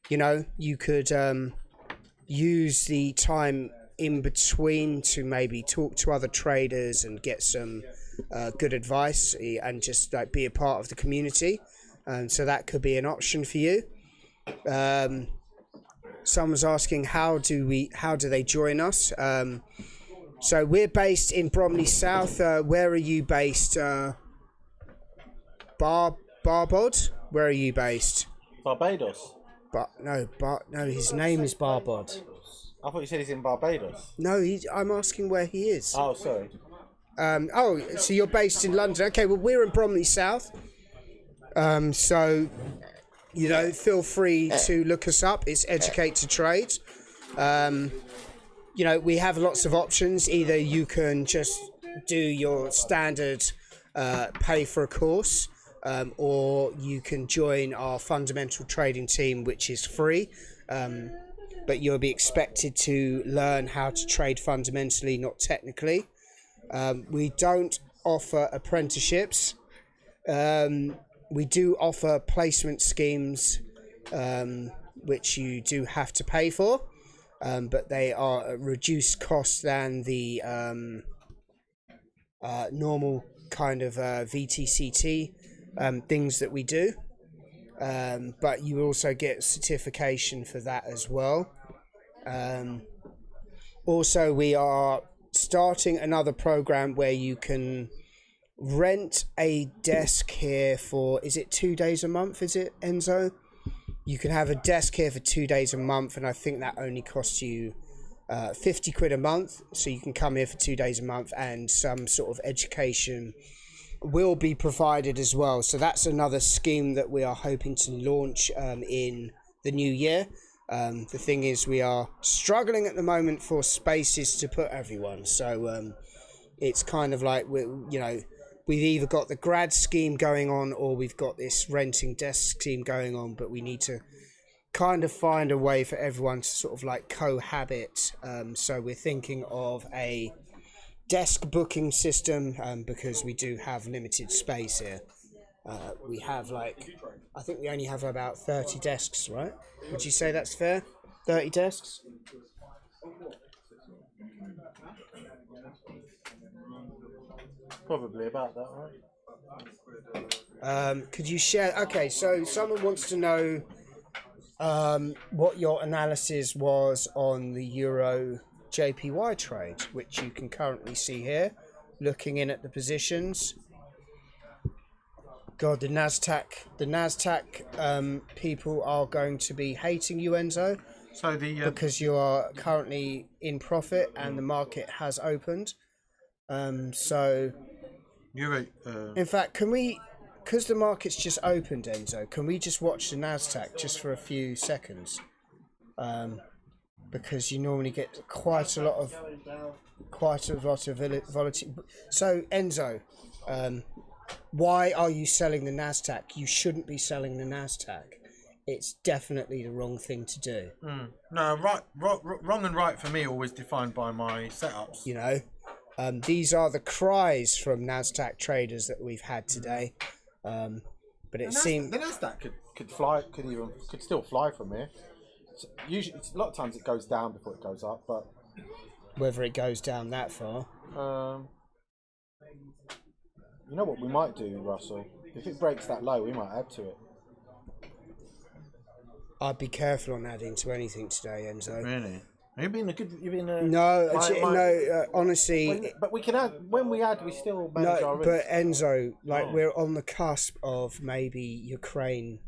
you could use the time in between to maybe talk to other traders and get some good advice and just be a part of the community. So that could be an option for you. Someone's asking how do they join us? So we're based in Bromley South. Where are you based? Barbod? Where are you based? Barbados. No, his name is Barbod. I thought you said he's in Barbados. No, I'm asking where he is. Oh, sorry. So you're based in London. Okay, well, we're in Bromley South. So, feel free to look us up. It's Educate to Trade. We have lots of options. Either you can just do your standard pay for a course, or you can join our fundamental trading team, which is free. But you'll be expected to learn how to trade fundamentally, not technically. We don't offer apprenticeships. We do offer placement schemes, which you do have to pay for, but they are at reduced cost than the normal kind of VTCT things that we do, but you also get certification for that as well. Also, we are starting another program where you can rent a desk here for, is it 2 days a month, is it, Enzo? You can have a desk here for 2 days a month, and I think that only costs you 50 quid a month, so you can come here for 2 days a month, and some sort of education will be provided as well. So that's another scheme that we are hoping to launch in the new year. The thing is, we are struggling at the moment for spaces to put everyone, so it's kind of like we've either got the grad scheme going on or we've got this renting desk scheme going on, but we need to kind of find a way for everyone to sort of like cohabit. So we're thinking of a desk booking system, because we do have limited space here. We have I think we only have about 30 desks, right? Would you say that's fair? 30 desks? Probably about that, right? Could you share? Okay, so someone wants to know what your analysis was on the EURUSD trade, which you can currently see here, looking in at the positions. God, the NASDAQ people are going to be hating you, Enzo, So because you are currently in profit and the market has opened. So, in fact, can we, because the market's just opened, Enzo, can we just watch the NASDAQ just for a few seconds? Because you normally get quite a lot of volatility. So, Enzo, why are you selling the NASDAQ? You shouldn't be selling the NASDAQ. It's definitely the wrong thing to do. No, wrong and right for me always defined by my setups. You know, these are the cries from NASDAQ traders that we've had today. But it seems the NASDAQ could still fly from here. So usually, a lot of times it goes down before it goes up, but whether it goes down that far. You know what we might do, Russell? If it breaks that low, we might add to it. I'd be careful on adding to anything today, Enzo. Really? You've been a good. Honestly. But we can add when we add. We still manage our risk. But Enzo, we're on the cusp of maybe Ukraine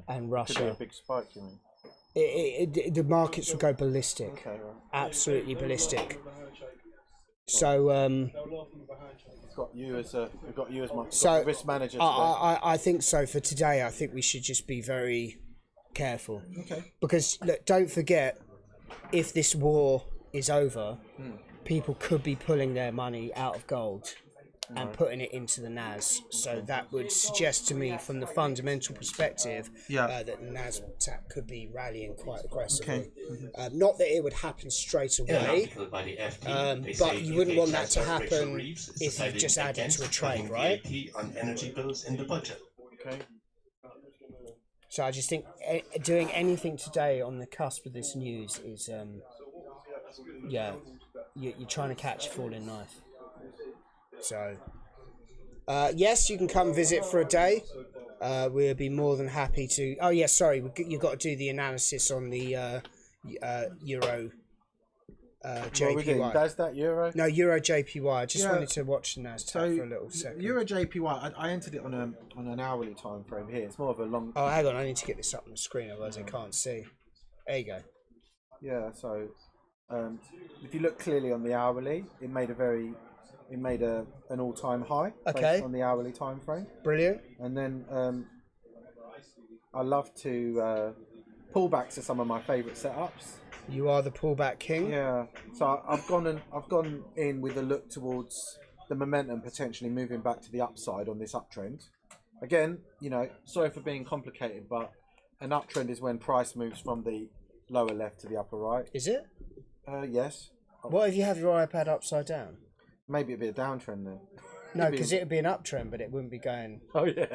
and Russia. Could be a big spike, you mean? The markets will go ballistic. Okay, right. Absolutely ballistic. So we've got you as my risk manager today. I think so for today. I think we should just be very careful. Okay. Because look, don't forget, if this war is over, people could be pulling their money out of gold and putting it into the NAS. So that would suggest to me, from the fundamental perspective, that the NASDAQ could be rallying quite aggressively. Okay. Not that it would happen straight away, but you wouldn't want that to happen if you just add it to a trade, right? On energy bills in the budget. Okay. So I just think doing anything today on the cusp of this news is, you're trying to catch a falling knife. So, yes, you can come visit for a day. We'll be more than happy to. Oh, yeah, sorry, you've got to do the analysis on the Euro JPY. Does that Euro? No, Euro JPY. I just wanted to watch the NASDAQ for a little second. Euro JPY, I entered it on an hourly time frame here. It's more of a long. Oh, hang on, I need to get this up on the screen, otherwise I can't see. There you go. Yeah, so if you look clearly on the hourly, it made an all-time high based on the hourly time frame. Brilliant. And then I love to pull back to some of my favourite setups. You are the pullback king. Yeah. So I've gone in with a look towards the momentum potentially moving back to the upside on this uptrend. Again, sorry for being complicated, but an uptrend is when price moves from the lower left to the upper right. Is it? Yes. What if you have your iPad upside down? Maybe it'd be a downtrend then. No, because it'd be an uptrend, but it wouldn't be going. Oh yeah.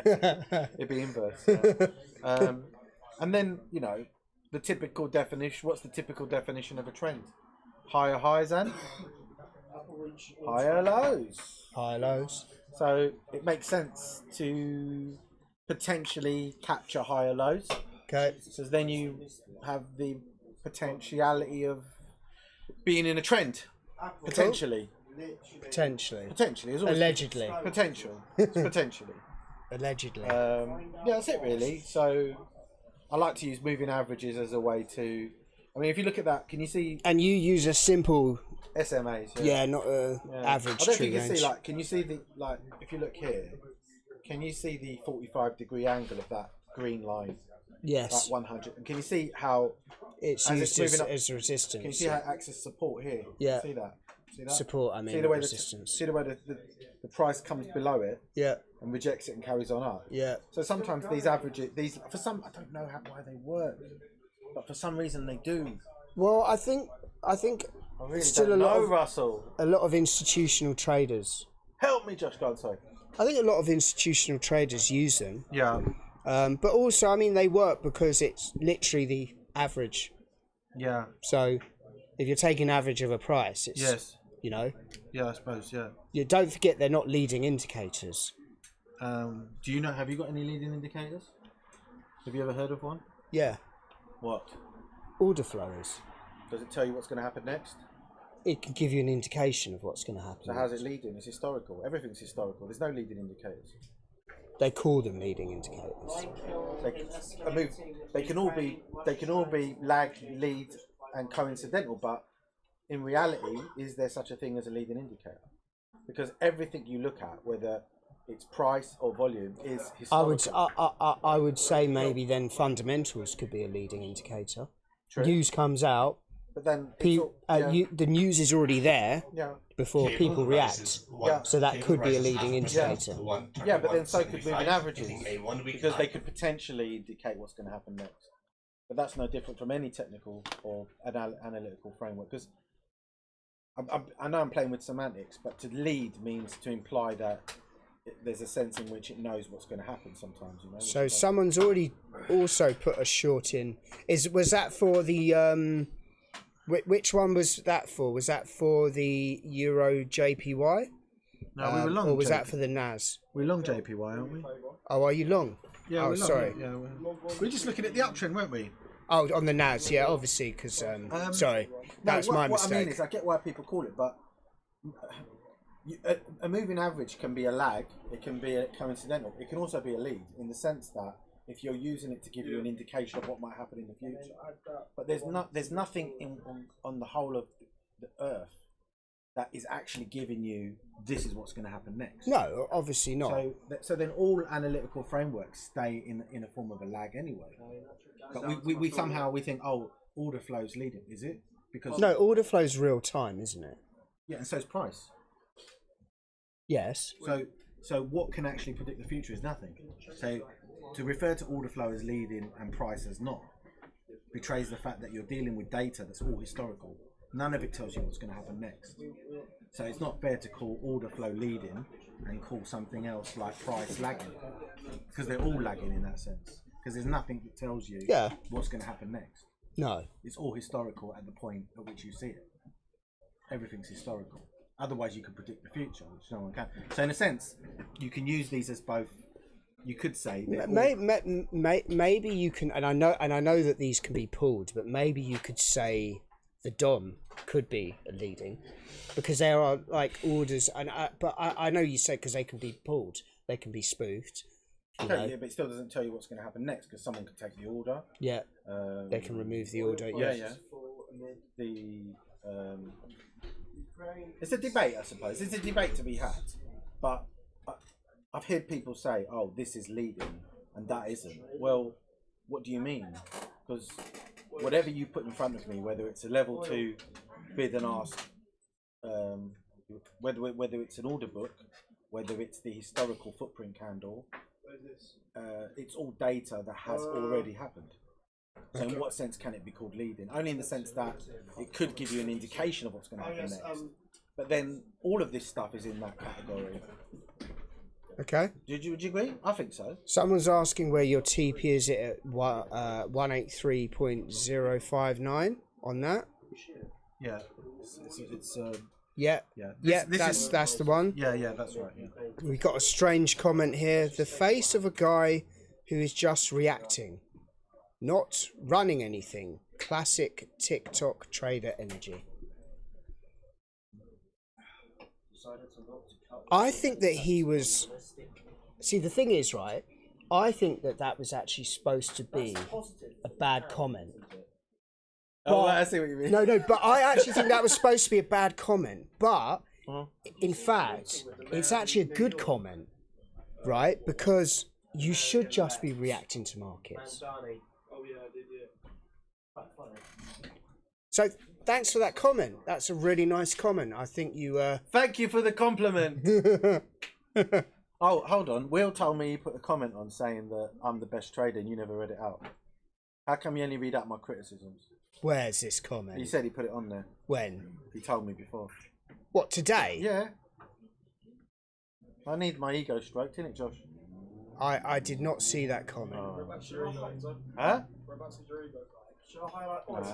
It'd be inverse. Yeah. And then the typical definition. What's the typical definition of a trend? Higher highs and higher lows. Higher lows. So it makes sense to potentially capture higher lows. Okay. So then you have the potentiality of being in a trend. Potentially. Potentially. Potentially. It's always Allegedly. potential. It's potentially. Allegedly. Yeah, that's it really. So I like to use moving averages as a way to. I mean, if you look at that, can you see? And you use a simple. SMAs. Yeah, not a average I don't true think you range. see like. Can you see the like? If you look here, can you see the 45-degree angle of that green line? Yes. That 100. And can you see how It's as used it's moving up- as resistance. Can you see how it acts as support here? Yeah. See that? See that? Support, I mean, see the way resistance. see the way the price comes below it Yeah. and rejects it and carries on up. Yeah. So sometimes these averages, for some, I don't know why they work, but for some reason they do. Well, I think I really still don't a lot know, of Russell. a lot of institutional traders. Help me, Josh. Go on, sorry. I think a lot of institutional traders use them. Yeah. But also, I mean, they work because it's literally the average. Yeah. So, if you're taking average of a price, it's Yes. you know. Yeah, I suppose. Yeah. You don't forget they're not leading indicators. Do you know? Have you got any leading indicators? Have you ever heard of one? Yeah, What? order flows. Does it tell you what's going to happen next? It can give you an indication of what's going to happen. So how's it leading? It's historical. Everything's historical. There's no leading indicators. They call them leading indicators. They can all be lag, lead, and coincidental. But in reality, is there such a thing as a leading indicator? Because everything you look at, whether it's price or volume, is historical. I would say maybe then fundamentals could be a leading indicator. True. News comes out. But then it's The news is already there yeah. before people react. Yeah. So that could be a leading indicator. Yeah, but then so could moving averages, because they could potentially indicate what's going to happen next. But that's no different from any technical or analytical framework. Because I know I'm playing with semantics, but to lead means to imply that there's a sense in which it knows what's going to happen sometimes. You know. So someone's already also put a short in. Was that for the which one was that for? Was that for the EURUSD? No, we were long. Or was that for the NAS? We're long JPY, aren't we? Oh, are you long? Yeah, oh, we're long. sorry. Yeah, we're just looking at the uptrend, weren't we? Oh, on the NAS, yeah, obviously, because sorry, that's my mistake. What I mean is, I get why people call it, but a moving average can be a lag, it can be a coincidental, it can also be a lead, in the sense that if you're using it to give you an indication of what might happen in the future. But there's nothing on the whole of the earth that is actually giving you this is what's going to happen next. No, obviously not. So then all analytical frameworks stay in a form of a lag anyway. But we somehow think, oh, order flow's leading, is it? Because no, order flow's real time, isn't it? yeah, and so is price. Yes. So what can actually predict the future is nothing. So to refer to order flow as leading and price as not betrays the fact that you're dealing with data that's all historical. None of it tells you what's going to happen next. So it's not fair to call order flow leading and call something else like price lagging, because they're all lagging in that sense. Because there's nothing that tells you what's going to happen next. No. It's all historical at the point at which you see it. Everything's historical. Otherwise, you can predict the future, which no one can. So, in a sense, you can use these as both. You could say maybe you can, and I know that these can be pulled, but maybe you could say the DOM could be a leading, because there are like orders, and but I know you said because they can be pulled, they can be spoofed. Yeah, but it still doesn't tell you what's going to happen next, because someone could take the order. Yeah. They can remove the order. Yeah. It's a debate, I suppose. It's a debate to be had, but I've heard people say, "Oh, this is leading, and that isn't." Well, what do you mean? Because whatever you put in front of me, whether it's a level 2 bid and ask, whether it's an order book, whether it's the historical footprint candle, it's all data that has already happened. So in what sense can it be called leading? Only in the sense that it could give you an indication of what's going to happen next. But then all of this stuff is in that category. Okay. Would you agree? I think so. Someone's asking where your TP is at 183.059 on that. Yeah, it's Yeah. Yeah. Yeah, This that's the one. Yeah, that's right. Yeah. We got a strange comment here. The face of a guy who is just reacting, not running anything. Classic TikTok trader energy. I think that he was... See, the thing is, right, I think that that was actually supposed to be a bad comment. Oh, I see what you mean. No, but I actually think that was supposed to be a bad comment. But, in fact, it's actually a good comment, right? Because you should just be reacting to markets. So, thanks for that comment. That's a really nice comment. I think you... Thank you for the compliment. Oh, hold on. Will told me you put a comment on saying that I'm the best trader and you never read it out. How come you only read out my criticisms? Where's this comment? He said he put it on there. When? He told me before. What, today? Yeah. I need my ego stroked, innit, Josh? I did not see that comment. Huh?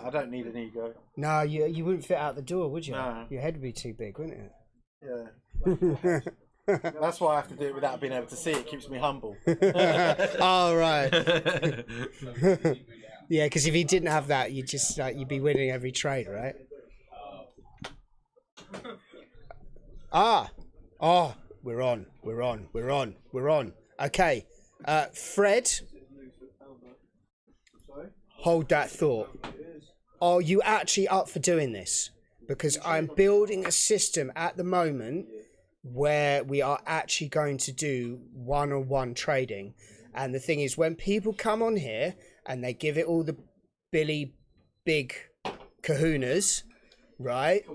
I don't need an ego. No, you wouldn't fit out the door, would you? No. Your head would be too big, wouldn't Yeah. That's why I have to do it without being able to see. It keeps me humble. it? Oh, right. Yeah, because if you didn't have that, you'd just you'd be winning every trade, right? Oh, we're on. Okay, Fred, hold that thought. Are you actually up for doing this? Because I'm building a system at the moment where we are actually going to do one-on-one trading. And the thing is, when people come on here and they give it all the Billy big kahunas, right?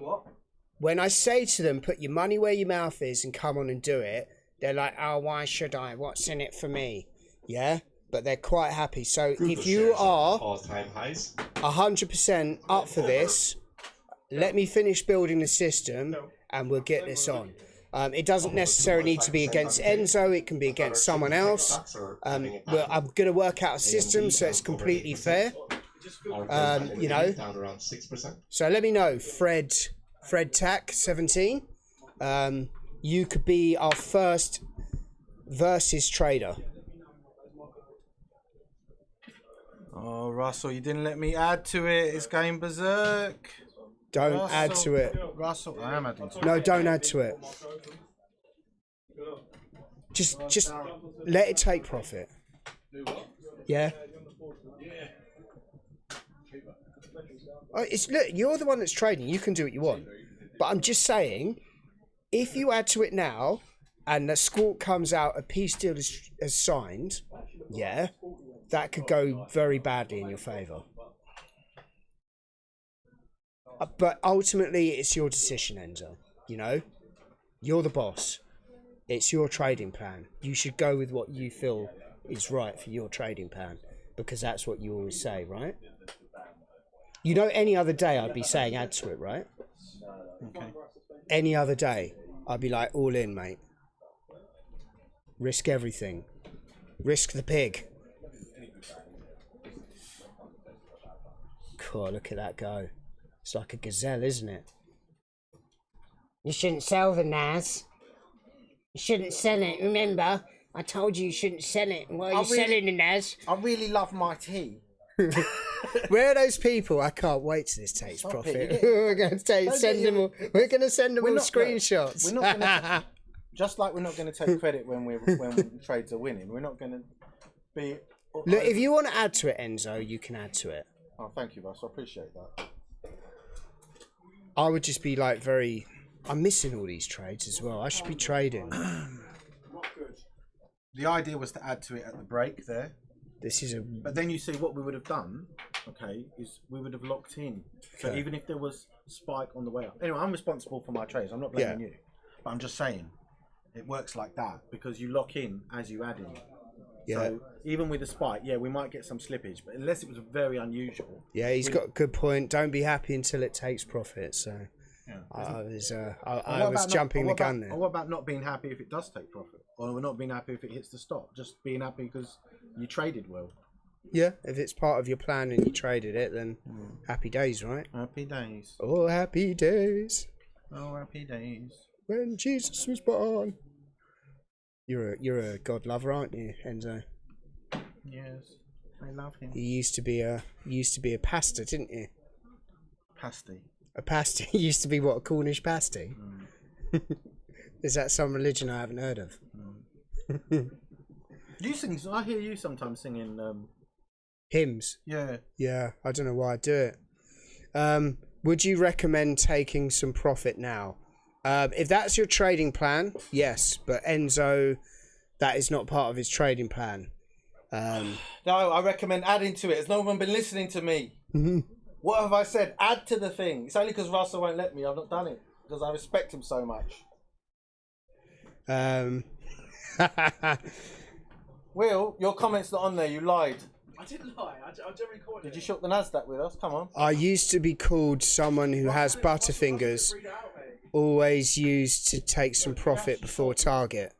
When I say to them, put your money where your mouth is and come on and do it, they're like, oh, why should I? What's in it for me? Yeah? But they're quite happy. So if you are 100% up for this, let me finish building the system and we'll get this on. It doesn't necessarily need to be against Enzo. It can be against someone else. I'm going to work out a system so it's completely fair. You know. So let me know, Fred Tack 17. You could be our first versus trader. Oh, Russell, you didn't let me add to it. It's going berserk. Don't add to it. Russell, I am adding to it. No, don't add to it. Just let it take profit. Yeah. Oh, look, you're the one that's trading. You can do what you want. But I'm just saying, if you add to it now, and the squawk comes out, a peace deal is signed, yeah, that could go very badly in your favour. But ultimately, it's your decision, Enzo. You know, you're the boss. It's your trading plan. You should go with what you feel is right for your trading plan, because that's what you always say, right? You know, any other day I'd be saying add to it, right? Okay. Any other day, I'd be like, all in, mate. Risk everything. Risk the pig. God, look at that go. It's like a gazelle, isn't it? You shouldn't sell the NAS. You shouldn't sell it. Remember, I told you shouldn't sell it. Why are you selling the NAS? I really love my tea. Where are those people? I can't wait till this takes profit. We're going to send them all. We're going to send them all screenshots. We're not gonna, just like we're not going to take credit when trades are winning. We're not going to be. Look, if you want to add to it, Enzo, you can add to it. Oh, thank you, Russ. I appreciate that. I would just be like I'm missing all these trades as well. I should be trading. The idea was to add to it at the break there. But then you see what we would have done, okay, is we would have locked in. So even if there was spike on the way up. Anyway, I'm responsible for my trades. I'm not blaming you. But I'm just saying, it works like that because you lock in as you add in. Yeah. So even with a spike, we might get some slippage, but unless it was very unusual. Yeah, he's got a good point. Don't be happy until it takes profit. So I was jumping the gun there. Or what about not being happy if it does take profit? Or not being happy if it hits the stop? Just being happy because you traded well. Yeah, if it's part of your plan and you traded it, then happy days, right? Happy days. Oh, happy days. Oh, happy days. When Jesus was born. You're a God lover, aren't you, Enzo? Yes, I love him. You used to be a pastor, didn't you? Pasty. A pasty. You used to be what, a Cornish pasty? Is that some religion I haven't heard of? You sing. I hear you sometimes singing. Hymns. Yeah. Yeah, I don't know why I do it. Would you recommend taking some profit now? If that's your trading plan, yes. But Enzo, that is not part of his trading plan. No, I recommend adding to it. Has no one been listening to me? What have I said? Add to the thing. It's only because Russell won't let me. I've not done it because I respect him so much. Will, your comment's not on there. You lied. I didn't lie. I don't record it. Did you short the NASDAQ with us? Come on. I used to be called someone who has butterfingers, always used to take some profit before target.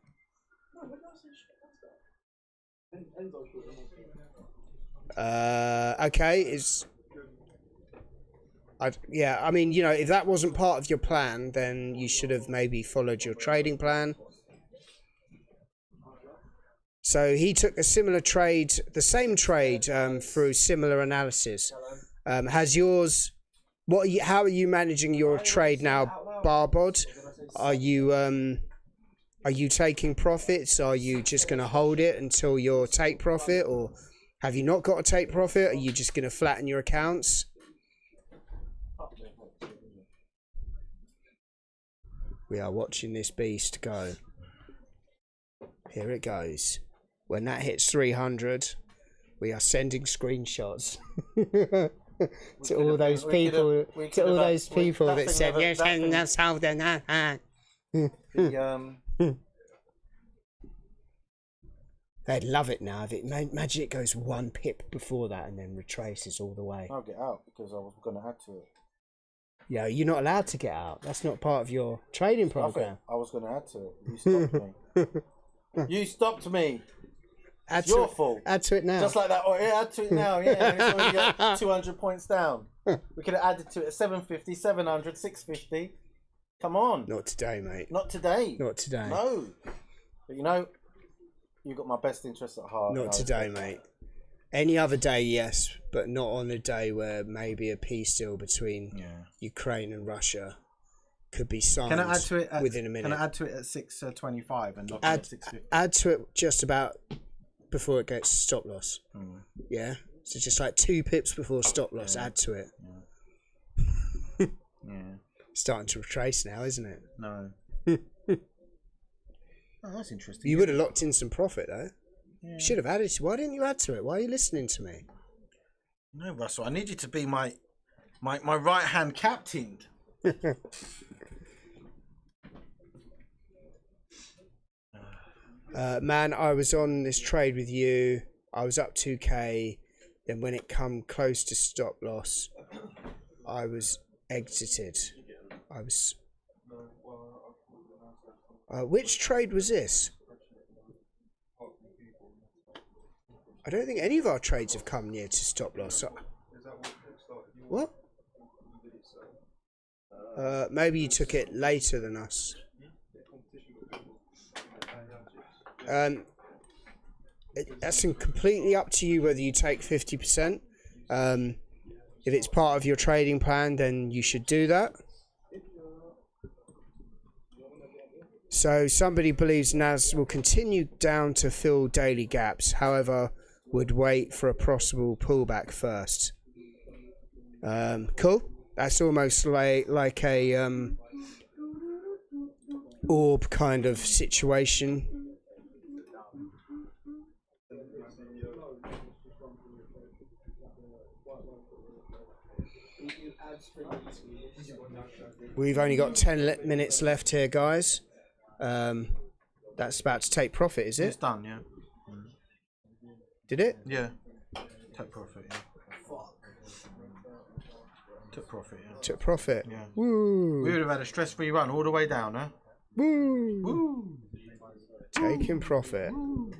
Okay, yeah, I mean, you know, if that wasn't part of your plan, then you should have maybe followed your trading plan. So he took a similar trade, the same trade, through similar analysis. Has yours? How are you managing your trade now, Barbod? Are you taking profits? Are you just going to hold it until your take profit, or have you not got a take profit? Are you just going to flatten your accounts? We are watching this beast go. Here it goes. When that hits 300, we are sending screenshots to all those people. To all those people that said, "Yes, that's how they're not." They'd love it now if it imagine it goes 1 pip before that and then retraces all the way. I'll get out because I was going to add to it. Yeah, you're not allowed to get out. That's not part of your trading program. I was going to add to it. You stopped me. You stopped me. It's your fault. Add to it now. Just like that. Oh, yeah, add to it now. Yeah, it's already got 200 points down. We could have added to it at 750, 700, 650. Come on. Not today, mate. Not today. Not today. No. But you know, you've got my best interest at heart. Not today, mate. Any other day, yes, but not on a day where maybe a peace deal between Ukraine and Russia could be signed. Can I add to it within a minute? Can I add to it at 625 and not at 650? Add to it just about before it gets to stop loss. Yeah, so just like 2 pips before stop loss. Add to it. Starting to retrace now, isn't it? No. Oh, that's interesting. You would have locked in some profit though. Yeah. You should have added. Why didn't you add to it? Why are you listening to me? No, Russell. I need you to be my right hand captain. Man, I was on this trade with you. I was up 2k. Then when it come close to stop loss, I was exited. I was. Which trade was this? I don't think any of our trades have come near to stop loss. What? Maybe you took it later than us. That's completely up to you whether you take 50%. If it's part of your trading plan, then you should do that. So somebody believes NAS will continue down to fill daily gaps, however, would wait for a possible pullback first. Cool. That's almost like a orb kind of situation. We've only got 10 minutes left here, guys. That's about to take profit, is it? It's done, yeah. Did it? Yeah. Took profit, yeah. Took profit, yeah. Took profit. Yeah. Woo. We would have had a stress-free run all the way down, huh? Woo. Woo. Taking profit. Woo.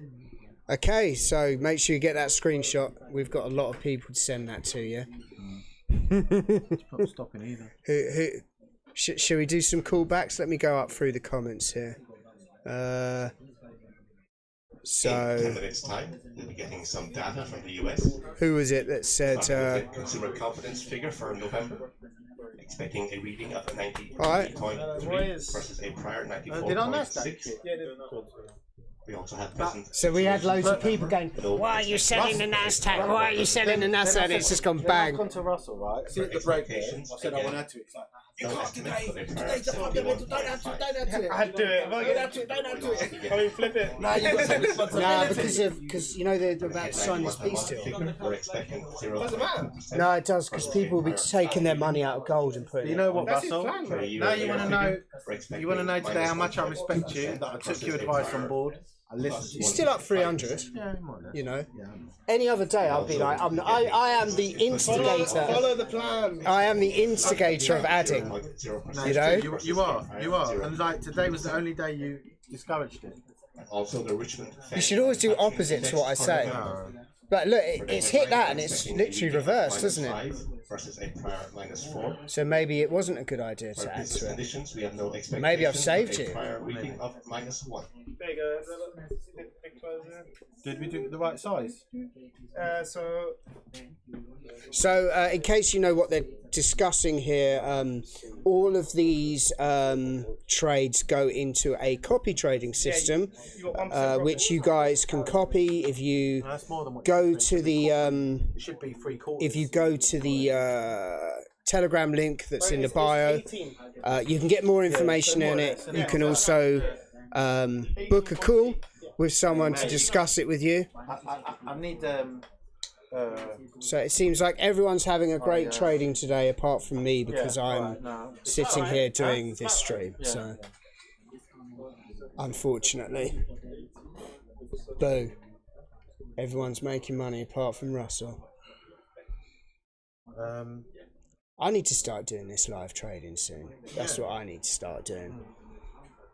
Okay, so make sure you get that screenshot. We've got a lot of people to send that to you. It's not stopping either. Shall we do some callbacks? Let me go up through the comments here. In 10 minutes time, we'll be getting some data from the US. Who was it that said consumer confidence figure for November? Expecting a reading of alright. 90.3 versus a prior 94.6. Did on NASDAQ? We also had present. so we had loads of people going, why are you selling the NASDAQ? Why are you selling the NASDAQ? And it's just gone bang. I've gone to Russell, right? See at the break there. I said I want to add to it. No estimate for the prior Don't add to it. I'd do it. Don't add to it. I mean, flip it. No, because you know they're about to sign this peace deal. We're expecting 0. Doesn't matter. No, it does, because people will be taking their money out of gold and putting You it. know what, That's his Russell? plan, mate. Now you want to know. You want to know today how much I respect you. That I took your advice on board. I listened to you. It's still up 300. Yeah, you might know. You know, any other day I'll be like, I am the instigator. Follow the plan. I am the instigator of adding. No, You know? it's true. You are. And like today was the only day you discouraged it. Also, the Richmond. You should always do opposite to what I say. But look, it's hit that and it's literally reversed, doesn't it? Versus a prior -4. So maybe it wasn't a good idea For to add business to it. conditions, we have no expectation. Maybe I've saved of a you. prior reading of -1. There you go. Big close there. Did we do it the right size? So in case you know what they're discussing here, all of these trades go into a copy trading system, which you guys can copy if you No, that's more than what go to the it should be 3/4. if you go to the Telegram link that's in the bio. You can get more information on it. You can also book a call with someone to discuss it with you. I need So it seems like everyone's having a great trading today, apart from me, because I'm sitting here doing this stream. So unfortunately, boo, everyone's making money apart from Russell. I need to start doing this live trading soon. That's what I need to start doing.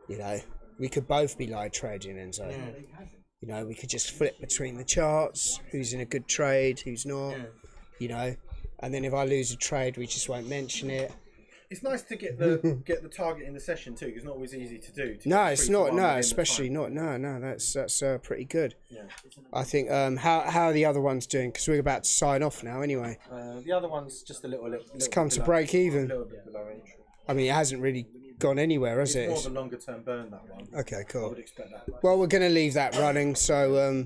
You know, we could both be live trading, Enzo. You know, we could just flip between the charts, who's in a good trade, who's not, you know. And then if I lose a trade, we just won't mention it. It's nice to get the target in the session too, because it's not always easy to do. No, it's not. No, especially not. No, that's pretty good. Yeah. I think. How are the other ones doing? Because we're about to sign off now, anyway. The other one's just a little It's come to break even. A little bit below entry. I mean, it hasn't really gone anywhere, has it? More of a longer term burn, that one. Okay, I cool. would expect that. Well, we're going to leave that running. So,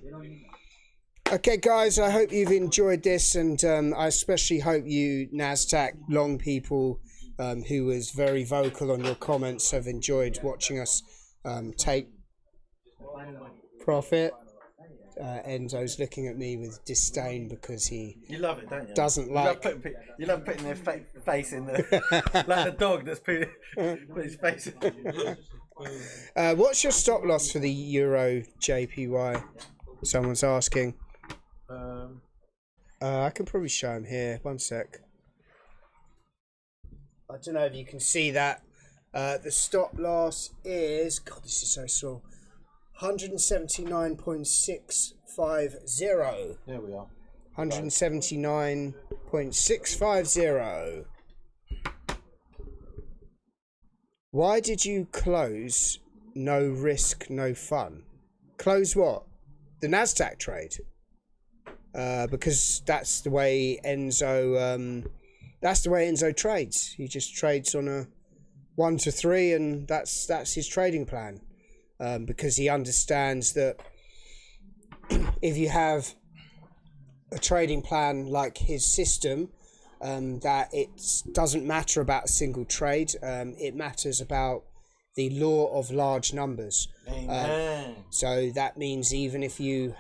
okay, guys, I hope you've enjoyed this, and I especially hope you NASDAQ long people who was very vocal on your comments have enjoyed watching us take profit. Enzo's looking at me with disdain because he You love it, don't you? doesn't like. You love putting their face in the like the dog that's put his face in. What's your stop loss for the Euro JPY? Someone's asking. I can probably show him here. One sec. I don't know if you can see that. The stop loss is, God, this is so small. 179.650. There we are. 179.650. Why did you close no risk, no fun? Close what? The NASDAQ trade? Because that's the way Enzo trades. He just trades on a 1 to 3, and that's his trading plan. Because he understands that if you have a trading plan like his system, that it doesn't matter about a single trade. It matters about the law of large numbers. So that means even if you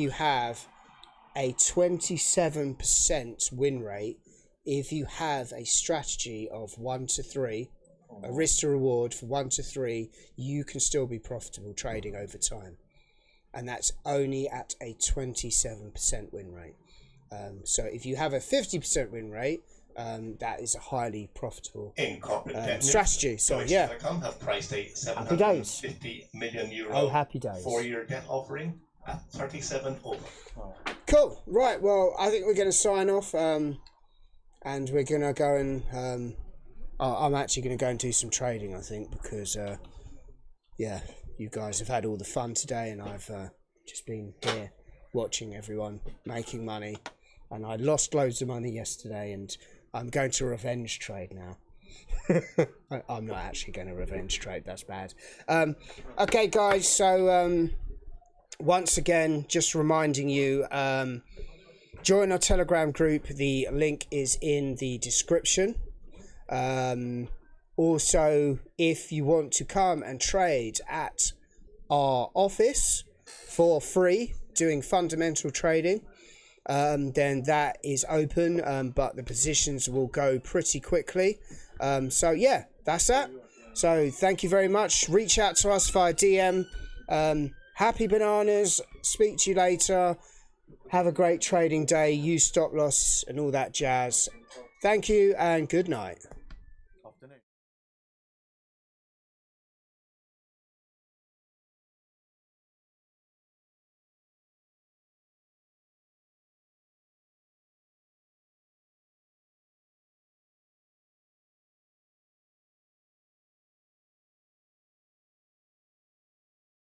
have a 27% win rate, if you have a strategy of 1 to 3, a risk to reward for 1 to 3, you can still be profitable trading over time. And that's only at a 27% win rate. So if you have a 50% win rate, that is a highly profitable strategy. So yeah, have priced a happy days. 750 million euro Oh, happy days. 4-year debt offering at 37 over. Cool. Right. Well, I think we're going to sign off, and we're going to go and I'm actually going to go and do some trading, I think, because yeah, you guys have had all the fun today, and I've just been here watching everyone making money, and I lost loads of money yesterday, and I'm going to revenge trade now. I'm not actually going to revenge trade, that's bad. Okay guys, so once again, just reminding you, join our Telegram group. The link is in the description. Also, if you want to come and trade at our office for free, doing fundamental trading, then that is open, but the positions will go pretty quickly. So yeah, that's that. So thank you very much. Reach out to us via DM. Happy bananas. Speak to you later. Have a great trading day. Use stop loss and all that jazz. Thank you and good night.